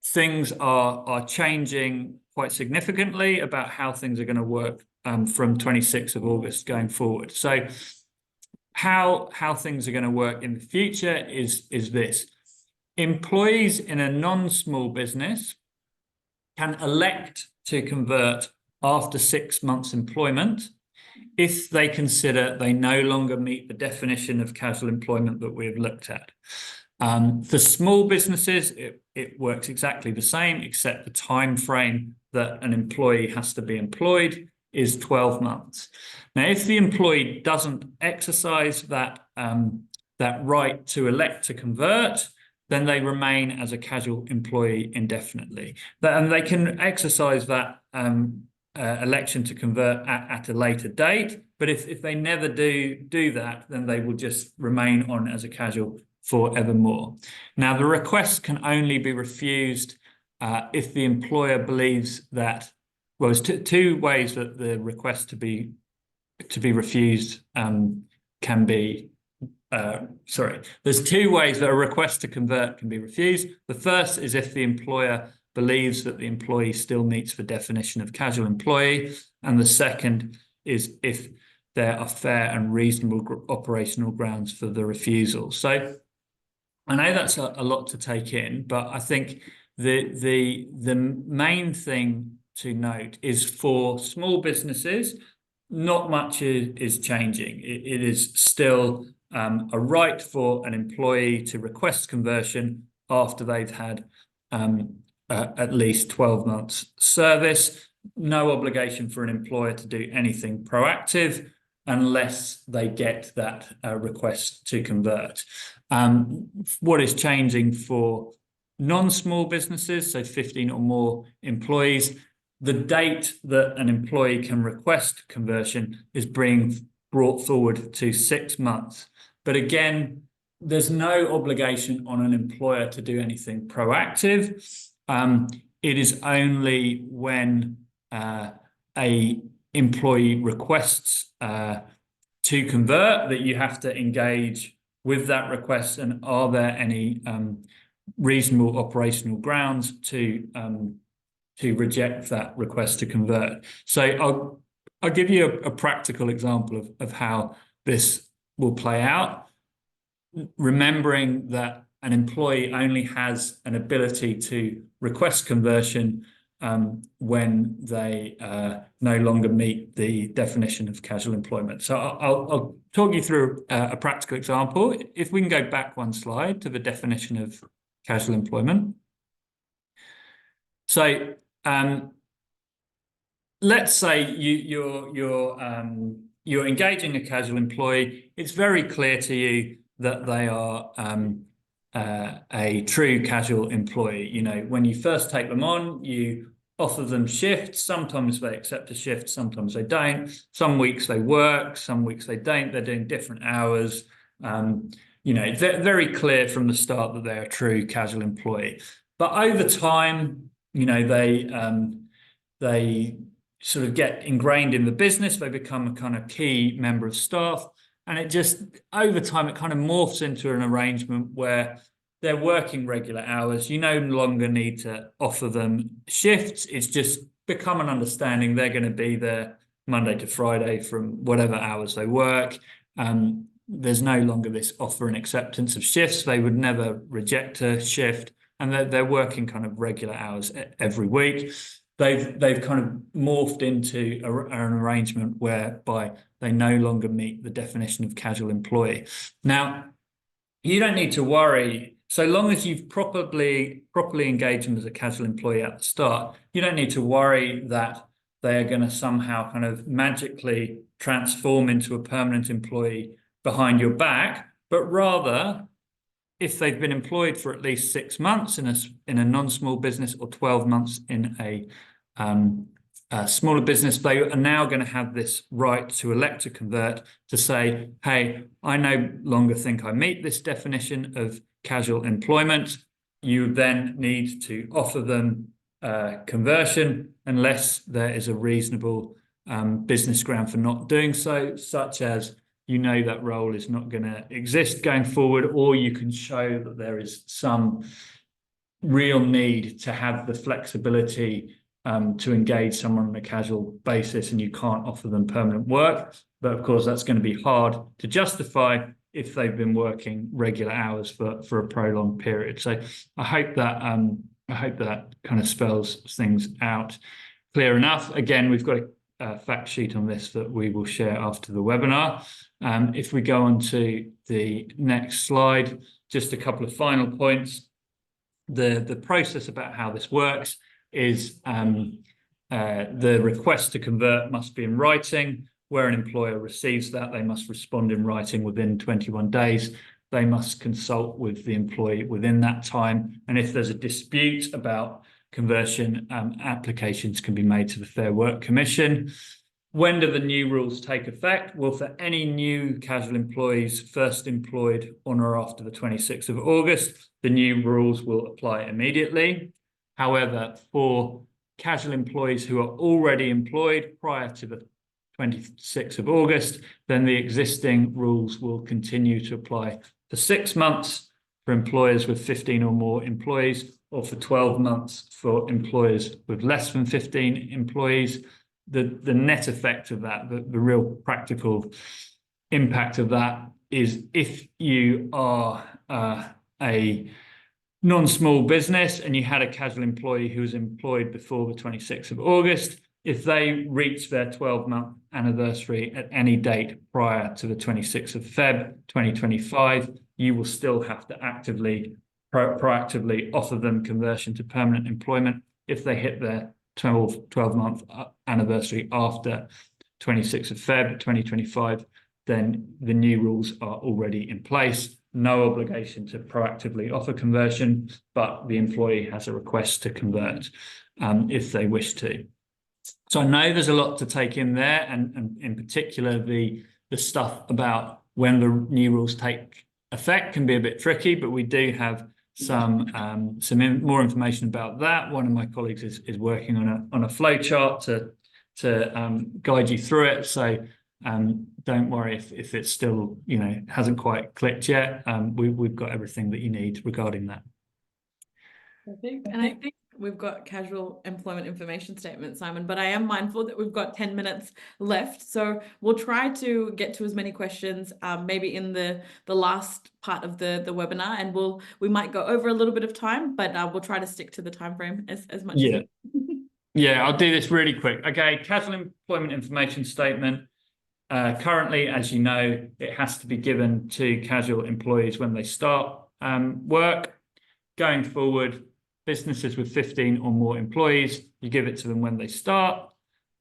Things are changing quite significantly about how things are going to work from 26th of August going forward. So how things are going to work in the future is this. Employees in a non-small business can elect to convert after 6 months employment if they consider they no longer meet the definition of casual employment that we have looked at. For small businesses, it works exactly the same, except the time frame that an employee has to be employed is 12 months. Now, if the employee doesn't exercise that right to elect to convert, then they remain as a casual employee indefinitely. And they can exercise that election to convert at a later date, but if they never do that, then they will just remain on as a casual forevermore. Now, the request can only be refused if the employer believes that, well, there's two ways that the request to be refused can be. There's two ways that a request to convert can be refused. The first is if the employer believes that the employee still meets the definition of casual employee, and the second is if there are fair and reasonable operational grounds for the refusal. So I know that's a lot to take in, but I think the main thing to note is for small businesses, not much is changing. It is still a right for an employee to request conversion after they've had at least 12 months service. No obligation for an employer to do anything proactive unless they get that request to convert. What is changing for non-small businesses, so 15 or more employees, the date that an employee can request conversion is being brought forward to 6 months. But again, there's no obligation on an employer to do anything proactive. It is only when a employee requests to convert that you have to engage with that request, and are there any reasonable operational grounds to reject that request to convert. So I'll give you a practical example of how this will play out, remembering that an employee only has an ability to request conversion when they no longer meet the definition of casual employment. So I'll talk you through a practical example. If we can go back one slide to the definition of casual employment. So let's say you're engaging a casual employee. It's very clear to you that they are a true casual employee. You know, when you first take them on, you offer them shifts. Sometimes they accept a shift, sometimes they don't. Some weeks they work, some weeks they don't. They're doing different hours. You know, they're very clear from the start that they're a true casual employee. But over time, you know, they sort of get ingrained in the business. They become a kind of key member of staff. And it just, over time, it kind of morphs into an arrangement where they're working regular hours. You no longer need to offer them shifts. It's just become an understanding they're going to be there Monday to Friday from whatever hours they work. There's no longer this offer and acceptance of shifts. They would never reject a shift, and they're working kind of regular hours every week. They've kind of morphed into an arrangement whereby they no longer meet the definition of casual employee. Now, you don't need to worry. So long as you've properly engaged them as a casual employee at the start, you don't need to worry that they are going to somehow kind of magically transform into a permanent employee behind your back, but rather, if they've been employed for at least 6 months in a non-small business, or 12 months in a smaller business, they are now going to have this right to elect to convert, to say, hey, I no longer think I meet this definition of casual employment. You then need to offer them conversion unless there is a reasonable business ground for not doing so, such as that role is not going to exist going forward, or you can show that there is some real need to have the flexibility to engage someone on a casual basis, and you can't offer them permanent work. But of course, that's going to be hard to justify if they've been working regular hours for a prolonged period. So I hope that kind of spells things out clear enough. Again, we've got a fact sheet on this that we will share after the webinar. If we go on to the next slide, just a couple of final points. The process about how this works is the request to convert must be in writing. Where an employer receives that, they must respond in writing within 21 days. They must consult with the employee within that time. And if there's a dispute about conversion, applications can be made to the Fair Work Commission. When do the new rules take effect? Well, for any new casual employees first employed on or after the 26th of August, the new rules will apply immediately. However, for casual employees who are already employed prior to the 26th of August, then the existing rules will continue to apply for 6 months for employers with 15 or more employees, or for 12 months for employers with less than 15 employees. The net effect of that, the real practical impact of that, is if you are a non-small business and you had a casual employee who was employed before the 26th of August, if they reach their 12-month anniversary at any date prior to the 26th of Feb 2025, you will still have to proactively offer them conversion to permanent employment. If they hit their 12-month anniversary after 26th of Feb 2025, then the new rules are already in place. No obligation to proactively offer conversion, but the employee has a request to convert if they wish to. So I know there's a lot to take in there, and in particular, the stuff about when the new rules take effect can be a bit tricky, but we do have some more information about that. One of my colleagues is working on a flow chart to guide you through it. So don't worry if it's still hasn't quite clicked yet. We've got everything that you need regarding that. Perfect. And I think we've got casual employment information statement, Simon, but I am mindful that we've got 10 minutes left. So we'll try to get to as many questions, maybe in the last part of the webinar, and we might go over a little bit of time, but we'll try to stick to the time frame as much as we can. Yeah, I'll do this really quick. Okay, casual employment information statement. Currently, as you know, it has to be given to casual employees when they start work. Going forward, businesses with 15 or more employees, you give it to them when they start,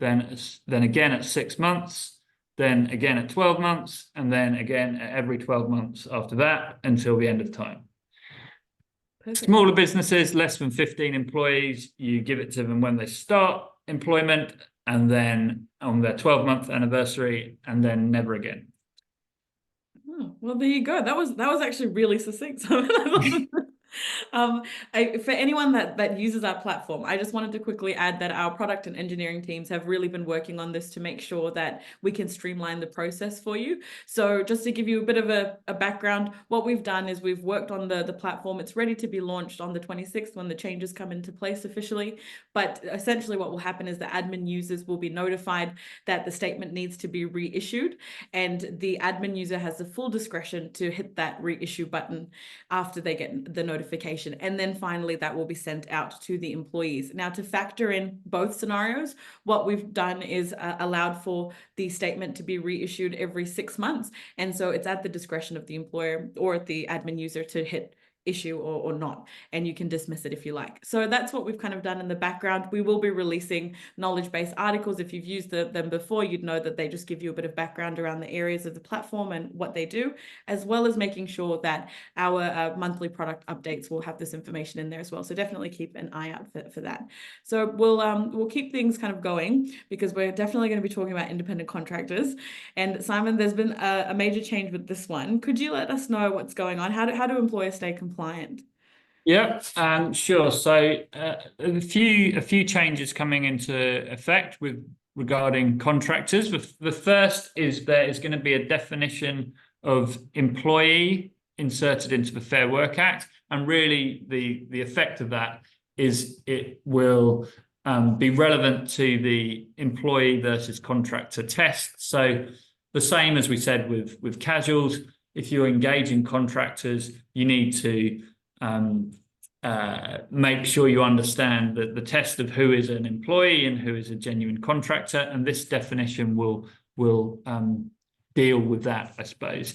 then again at 6 months, then again at 12 months, and then again at every 12 months after that until the end of time. Perfect. Smaller businesses, less than 15 employees, you give it to them when they start employment, and then on their 12-month anniversary, and then never again. Oh, well, there you go. That was actually really succinct. For anyone that uses our platform, I just wanted to quickly add that our product and engineering teams have really been working on this to make sure that we can streamline the process for you. So just to give you a bit of a background, what we've done is we've worked on the platform. It's ready to be launched on the 26th when the changes come into place officially. But essentially what will happen is the admin users will be notified that the statement needs to be reissued, and the admin user has the full discretion to hit that reissue button after they get the notification. And then finally, that will be sent out to the employees. Now, to factor in both scenarios, what we've done is allowed for the statement to be reissued every 6 months. And so it's at the discretion of the employer or the admin user to hit issue or not, and you can dismiss it if you like. So that's what we've kind of done in the background. We will be releasing knowledge-based articles. If you've used them before, you'd know that they just give you a bit of background around the areas of the platform and what they do, as well as making sure that our monthly product updates will have this information in there as well. So definitely keep an eye out for that. So we'll keep things kind of going, because we're definitely going to be talking about independent contractors. And Simon, there's been a major change with this one. Could you let us know what's going on? How do employers stay compliant? Yeah, sure. So a few changes coming into effect with regarding contractors. The first is there is going to be a definition of employee inserted into the Fair Work Act, and really the effect of that is it will be relevant to the employee versus contractor test. So the same as we said with casuals, if you're engaging contractors, you need to make sure you understand that the test of who is an employee and who is a genuine contractor, and this definition will deal with that, I suppose.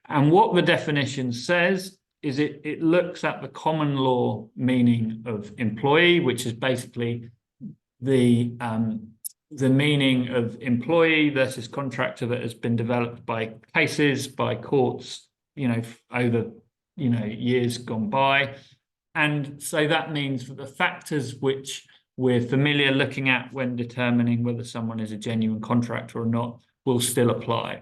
And what the definition says is it looks at the common law meaning of employee, which is basically the meaning of employee versus contractor that has been developed by cases, by courts, over years gone by. And so that means that the factors which we're familiar looking at when determining whether someone is a genuine contractor or not will still apply.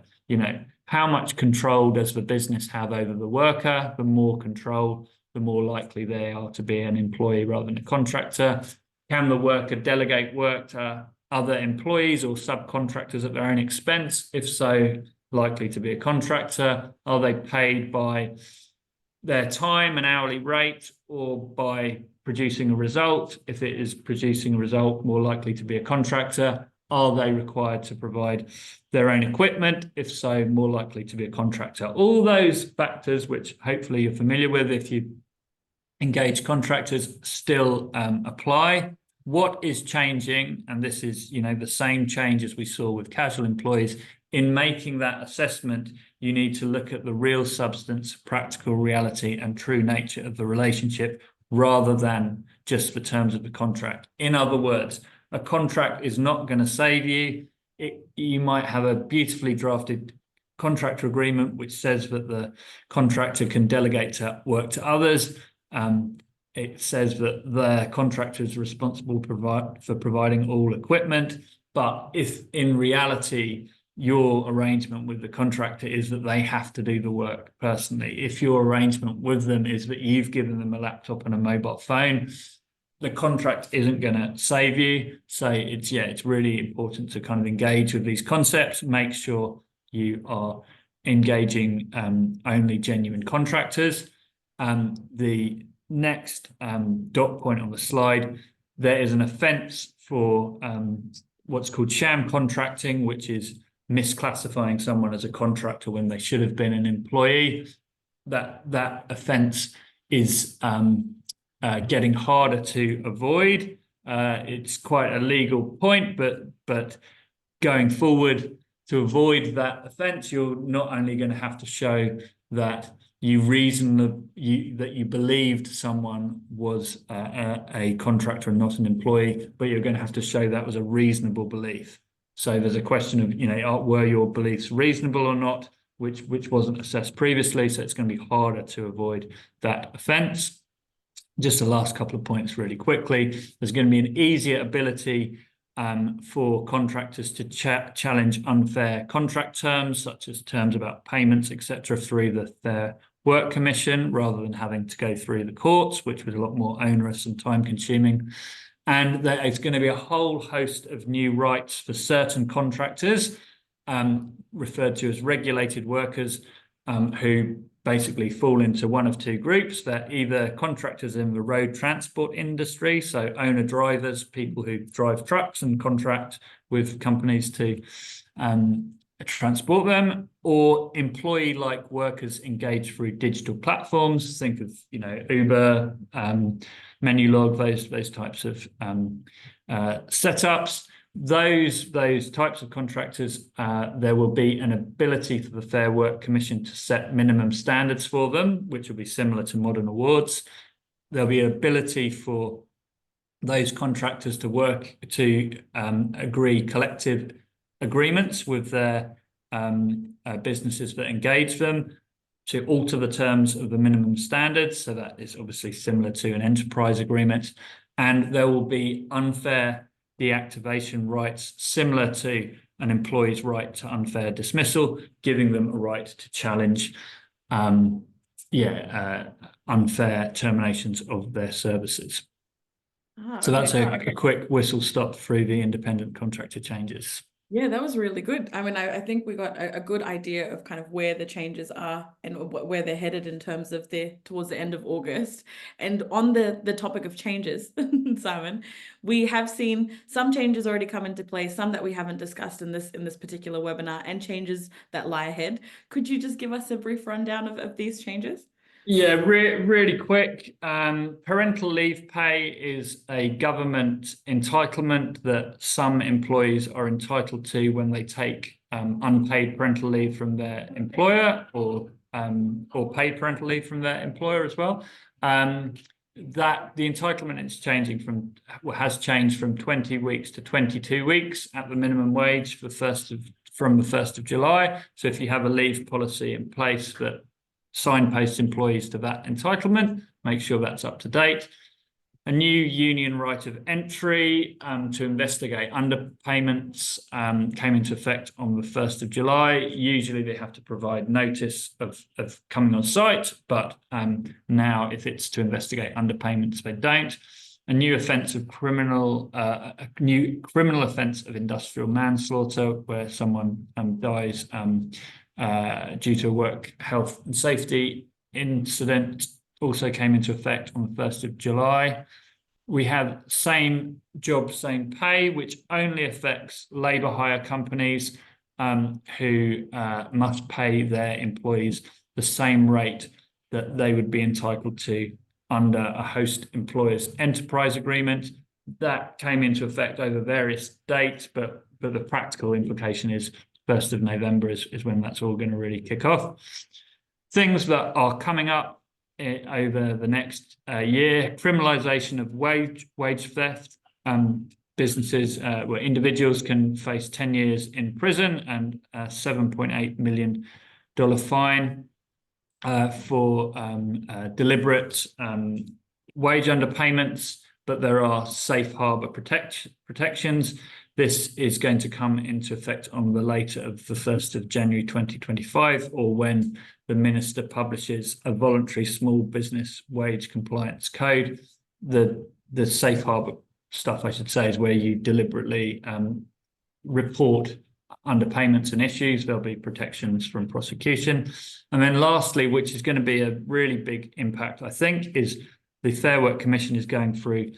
How much control does the business have over the worker? The more control, the more likely they are to be an employee rather than a contractor. Can the worker delegate work to other employees or subcontractors at their own expense? If so, likely to be a contractor. Are they paid by their time and hourly rate or by producing a result? If it is producing a result, more likely to be a contractor. Are they required to provide their own equipment? If so, more likely to be a contractor. All those factors, which hopefully you're familiar with if you engage contractors, still apply. What is changing, and this is the same change as we saw with casual employees, in making that assessment, you need to look at the real substance, practical reality, and true nature of the relationship rather than just the terms of the contract. In other words, a contract is not going to save you. You might have a beautifully drafted contractor agreement which says that the contractor can delegate work to others. It says that the contractor is responsible for providing all equipment. But if in reality your arrangement with the contractor is that they have to do the work personally, if your arrangement with them is that you've given them a laptop and a mobile phone, the contract isn't going to save you. So it's really important to kind of engage with these concepts, make sure you are engaging only genuine contractors. The next dot point on the slide, there is an offence for what's called sham contracting, which is misclassifying someone as a contractor when they should have been an employee. That offence is getting harder to avoid. It's quite a legal point, but going forward, to avoid that offence, you're not only going to have to show that you believed someone was a contractor and not an employee, but you're going to have to show that was a reasonable belief. So there's a question of, were your beliefs reasonable or not, which wasn't assessed previously. So it's going to be harder to avoid that offence. Just the last couple of points really quickly. There's going to be an easier ability for contractors to challenge unfair contract terms, such as terms about payments, etc., through the Fair Work Commission, rather than having to go through the courts, which was a lot more onerous and time-consuming. And there is going to be a whole host of new rights for certain contractors, referred to as regulated workers, who basically fall into one of two groups. They're either contractors in the road transport industry, so owner-drivers, people who drive trucks and contract with companies to transport them, or employee-like workers engaged through digital platforms. Think of Uber, Menulog, those types of setups. Those types of contractors, there will be an ability for the Fair Work Commission to set minimum standards for them, which will be similar to modern awards. There'll be an ability for those contractors to agree collective agreements with their businesses that engage them, to alter the terms of the minimum standards. So that is obviously similar to an enterprise agreement. And there will be unfair deactivation rights similar to an employee's right to unfair dismissal, giving them a right to challenge unfair terminations of their services. Ah, So okay. that's No, a quick whistle stop through the independent contractor changes. yeah, that was really good. I mean, I think we got a good idea of kind of where the changes are and where they're headed in terms of towards the end of August. And on the topic of changes, Simon, we have seen some changes already come into place, some that we haven't discussed in this particular webinar, and changes that lie ahead. Could you just give us a brief rundown of these changes? Yeah, really quick. Parental leave pay is a government entitlement that some employees are entitled to when they take unpaid parental leave from their employer or paid parental leave from their employer as well. That the entitlement has changed from 20 weeks to 22 weeks at the minimum wage from the 1st of July. So if you have a leave policy in place that signpost employees to that entitlement, make sure that's up to date. A new union right of entry to investigate underpayments came into effect on the 1st of July. Usually they have to provide notice of coming on site, but now if it's to investigate underpayments, they don't. A new criminal offence of industrial manslaughter, where someone dies due to a work health and safety incident, also came into effect on the 1st of July. We have same job, same pay, which only affects labour hire companies who must pay their employees the same rate that they would be entitled to under a host employer's enterprise agreement. That came into effect over various dates, but the practical implication is 1st of November is when that's all going to really kick off. Things that are coming up over the next year: criminalisation of wage theft. Businesses where individuals can face 10 years in prison and a $7.8 million fine for deliberate wage underpayments, but there are safe harbour protections. This is going to come into effect on the later of the 1st of January 2025, or when the Minister publishes a voluntary small business wage compliance code. The safe harbour stuff, I should say, is where you deliberately report underpayments and issues. There'll be protections from prosecution. And then lastly, which is going to be a really big impact, I think, is the Fair Work Commission is going through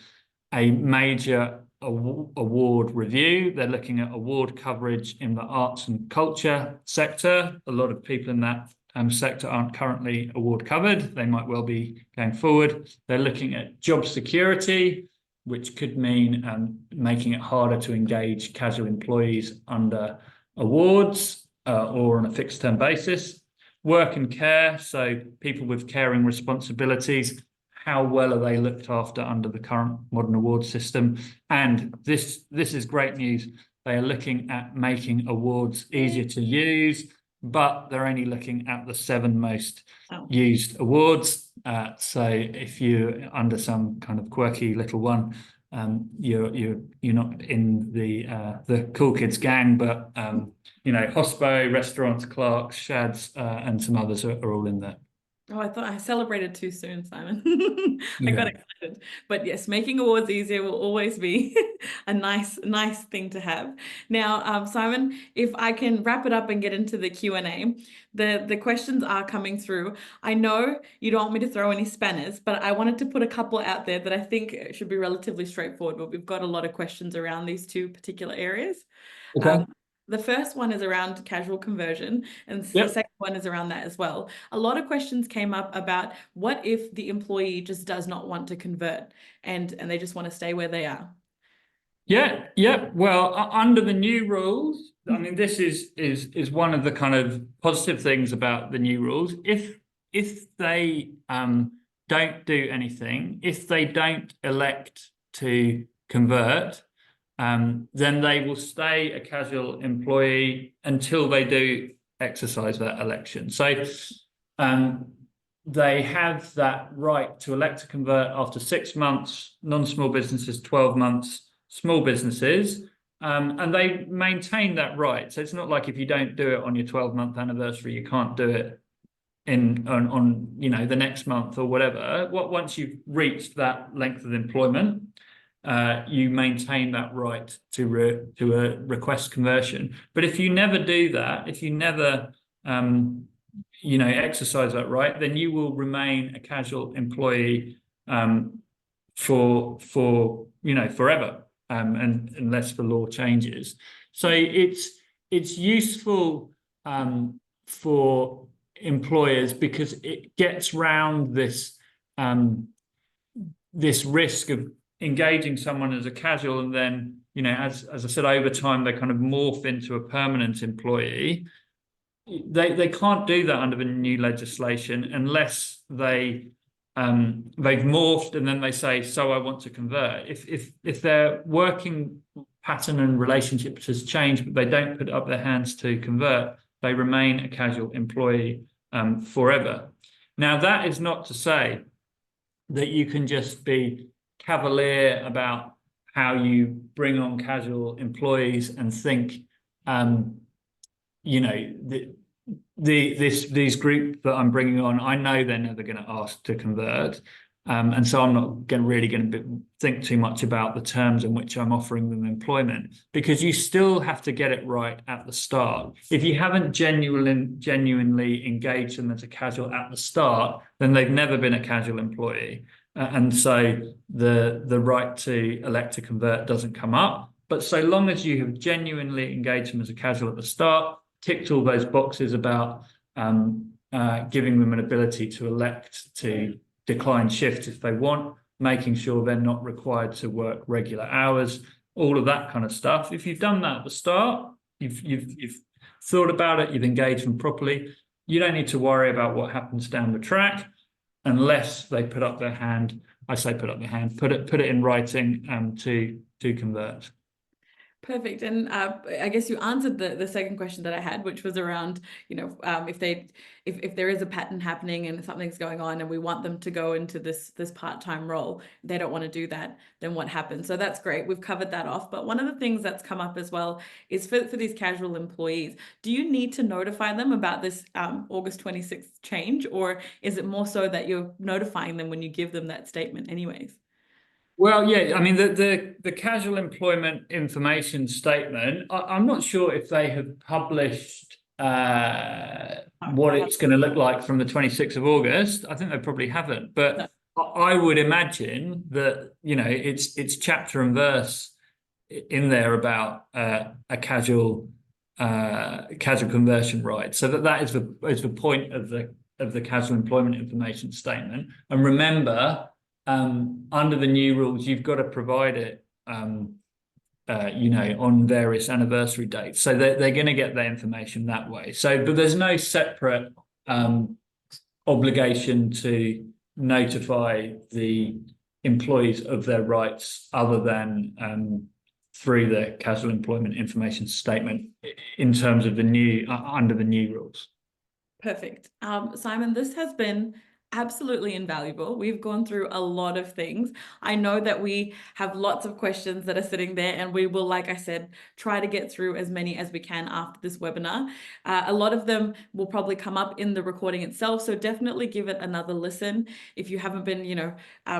a major award review. They're looking at award coverage in the arts and culture sector. A lot of people in that sector aren't currently award covered. They might well be going forward. They're looking at job security, which could mean making it harder to engage casual employees under awards or on a fixed term basis. Work and care, so people with caring responsibilities, how well are they looked after under the current modern award system? And this is great news. They are looking at making awards easier to use, but they're only looking at the 7 most used awards. So if you're under some kind of quirky little one, you're not in the cool kids gang, but hospo, restaurants, clerks, shads, and some others are all in there. Oh, I thought I celebrated too soon, Simon. I got Yeah. excited. But yes, making awards easier will always be a nice thing to have. Now, Simon, if I can wrap it up and get into the Q&A, the questions are coming through. I know you don't want me to throw any spanners, but I wanted to put a couple out there that I think should be relatively straightforward, but we've got a lot of questions around these 2 particular areas. Okay. The first one is around casual conversion, and the Yep. second one is around that as well. A lot of questions came up about what if the employee just does not want to convert and they just want to stay where they are. Yeah. Well, under the new rules, I mean, this is one of the kind of positive things about the new rules. If they don't do anything, if they don't elect to convert, then they will stay a casual employee until they do exercise that election. So they have that right to elect to convert after 6 months, non-small businesses 12 months, small businesses, and they maintain that right. So it's not like if you don't do it on your 12-month anniversary, you can't do it on the next month or whatever. Once you've reached that length of employment, you maintain that right to a request conversion. But if you never do that, if you never exercise that right, then you will remain a casual employee for forever, and unless the law changes. So it's useful for employers because it gets round this risk of engaging someone as a casual, and then, as I said, over time they kind of morph into a permanent employee. They can't do that under the new legislation unless they've morphed and then they say, so I want to convert. If their working pattern and relationship has changed, but they don't put up their hands to convert, they remain a casual employee forever. Now, that is not to say that you can just be cavalier about how you bring on casual employees and think, these group that I'm bringing on, I know they're never going to ask to convert. And so I'm not really going to think too much about the terms in which I'm offering them employment, because you still have to get it right at the start. If you haven't genuinely engaged them as a casual at the start, then they've never been a casual employee. And so the right to elect to convert doesn't come up. But so long as you have genuinely engaged them as a casual at the start, ticked all those boxes about giving them an ability to elect to decline shift if they want, making sure they're not required to work regular hours, all of that kind of stuff. If you've done that at the start, you've thought about it, you've engaged them properly, you don't need to worry about what happens down the track unless they put up their hand. I say put up their hand, put it in writing to convert. Perfect. And I guess you answered the second question that I had, which was around, if there is a pattern happening and something's going on and we want them to go into this part-time role, they don't want to do that, then what happens? So that's great. We've covered that off. But one of the things that's come up as well is for these casual employees, do you need to notify them about this August 26th change, or is it more so that you're notifying them when you give them that statement anyways? Well, yeah, I mean, the casual employment information statement, I'm not sure if they have published what it's going to look like from the 26th of August. I think they probably haven't, but I would imagine that, it's chapter and verse in there about a casual conversion right. So that is the point of the casual employment information statement. And remember, under the new rules, you've got to provide it, on various anniversary dates. So they're going to get their information that way. So, but there's no separate obligation to notify the employees of their rights other than through the casual employment information statement in terms of under the new rules. Perfect. Simon, this has been absolutely invaluable. We've gone through a lot of things. I know that we have lots of questions that are sitting there, and we will, like I said, try to get through as many as we can after this webinar. A lot of them will probably come up in the recording itself, so definitely give it another listen if you haven't been,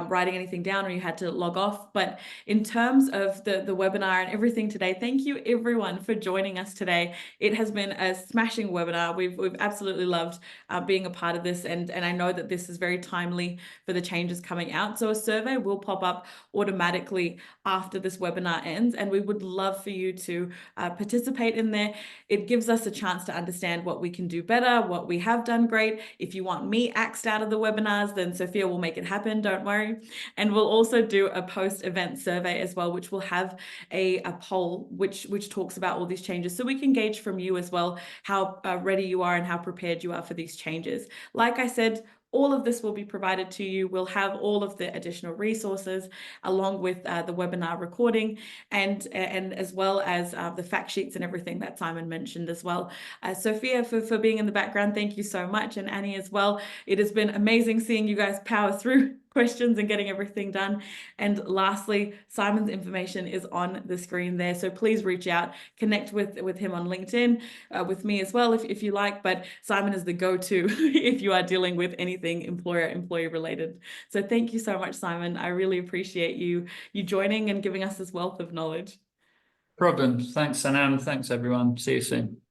writing anything down or you had to log off. But in terms of the webinar and everything today, thank you everyone for joining us today. It has been a smashing webinar. We've absolutely loved being a part of this, and I know that this is very timely for the changes coming out. So a survey will pop up automatically after this webinar ends, and we would love for you to participate in there. It gives us a chance to understand what we can do better, what we have done great. If you want me axed out of the webinars, then Sophia will make it happen, don't worry. And we'll also do a post-event survey as well, which will have a poll which talks about all these changes, so we can gauge from you as well how ready you are and how prepared you are for these changes. Like I said, all of this will be provided to you. We'll have all of the additional resources along with the webinar recording and as well as the fact sheets and everything that Simon mentioned as well. Sophia, for being in the background, thank you so much. And Annie as well. It has been amazing seeing you guys power through questions and getting everything done. And lastly, Simon's information is on the screen there. So please reach out, connect with him on LinkedIn, with me as well, if you like. But Simon is the go-to if you are dealing with anything employer-employee related. So thank you so much, Simon. I really appreciate you joining and giving us this wealth of knowledge. Problem. Thanks, Sanam. Thanks, everyone. See you soon.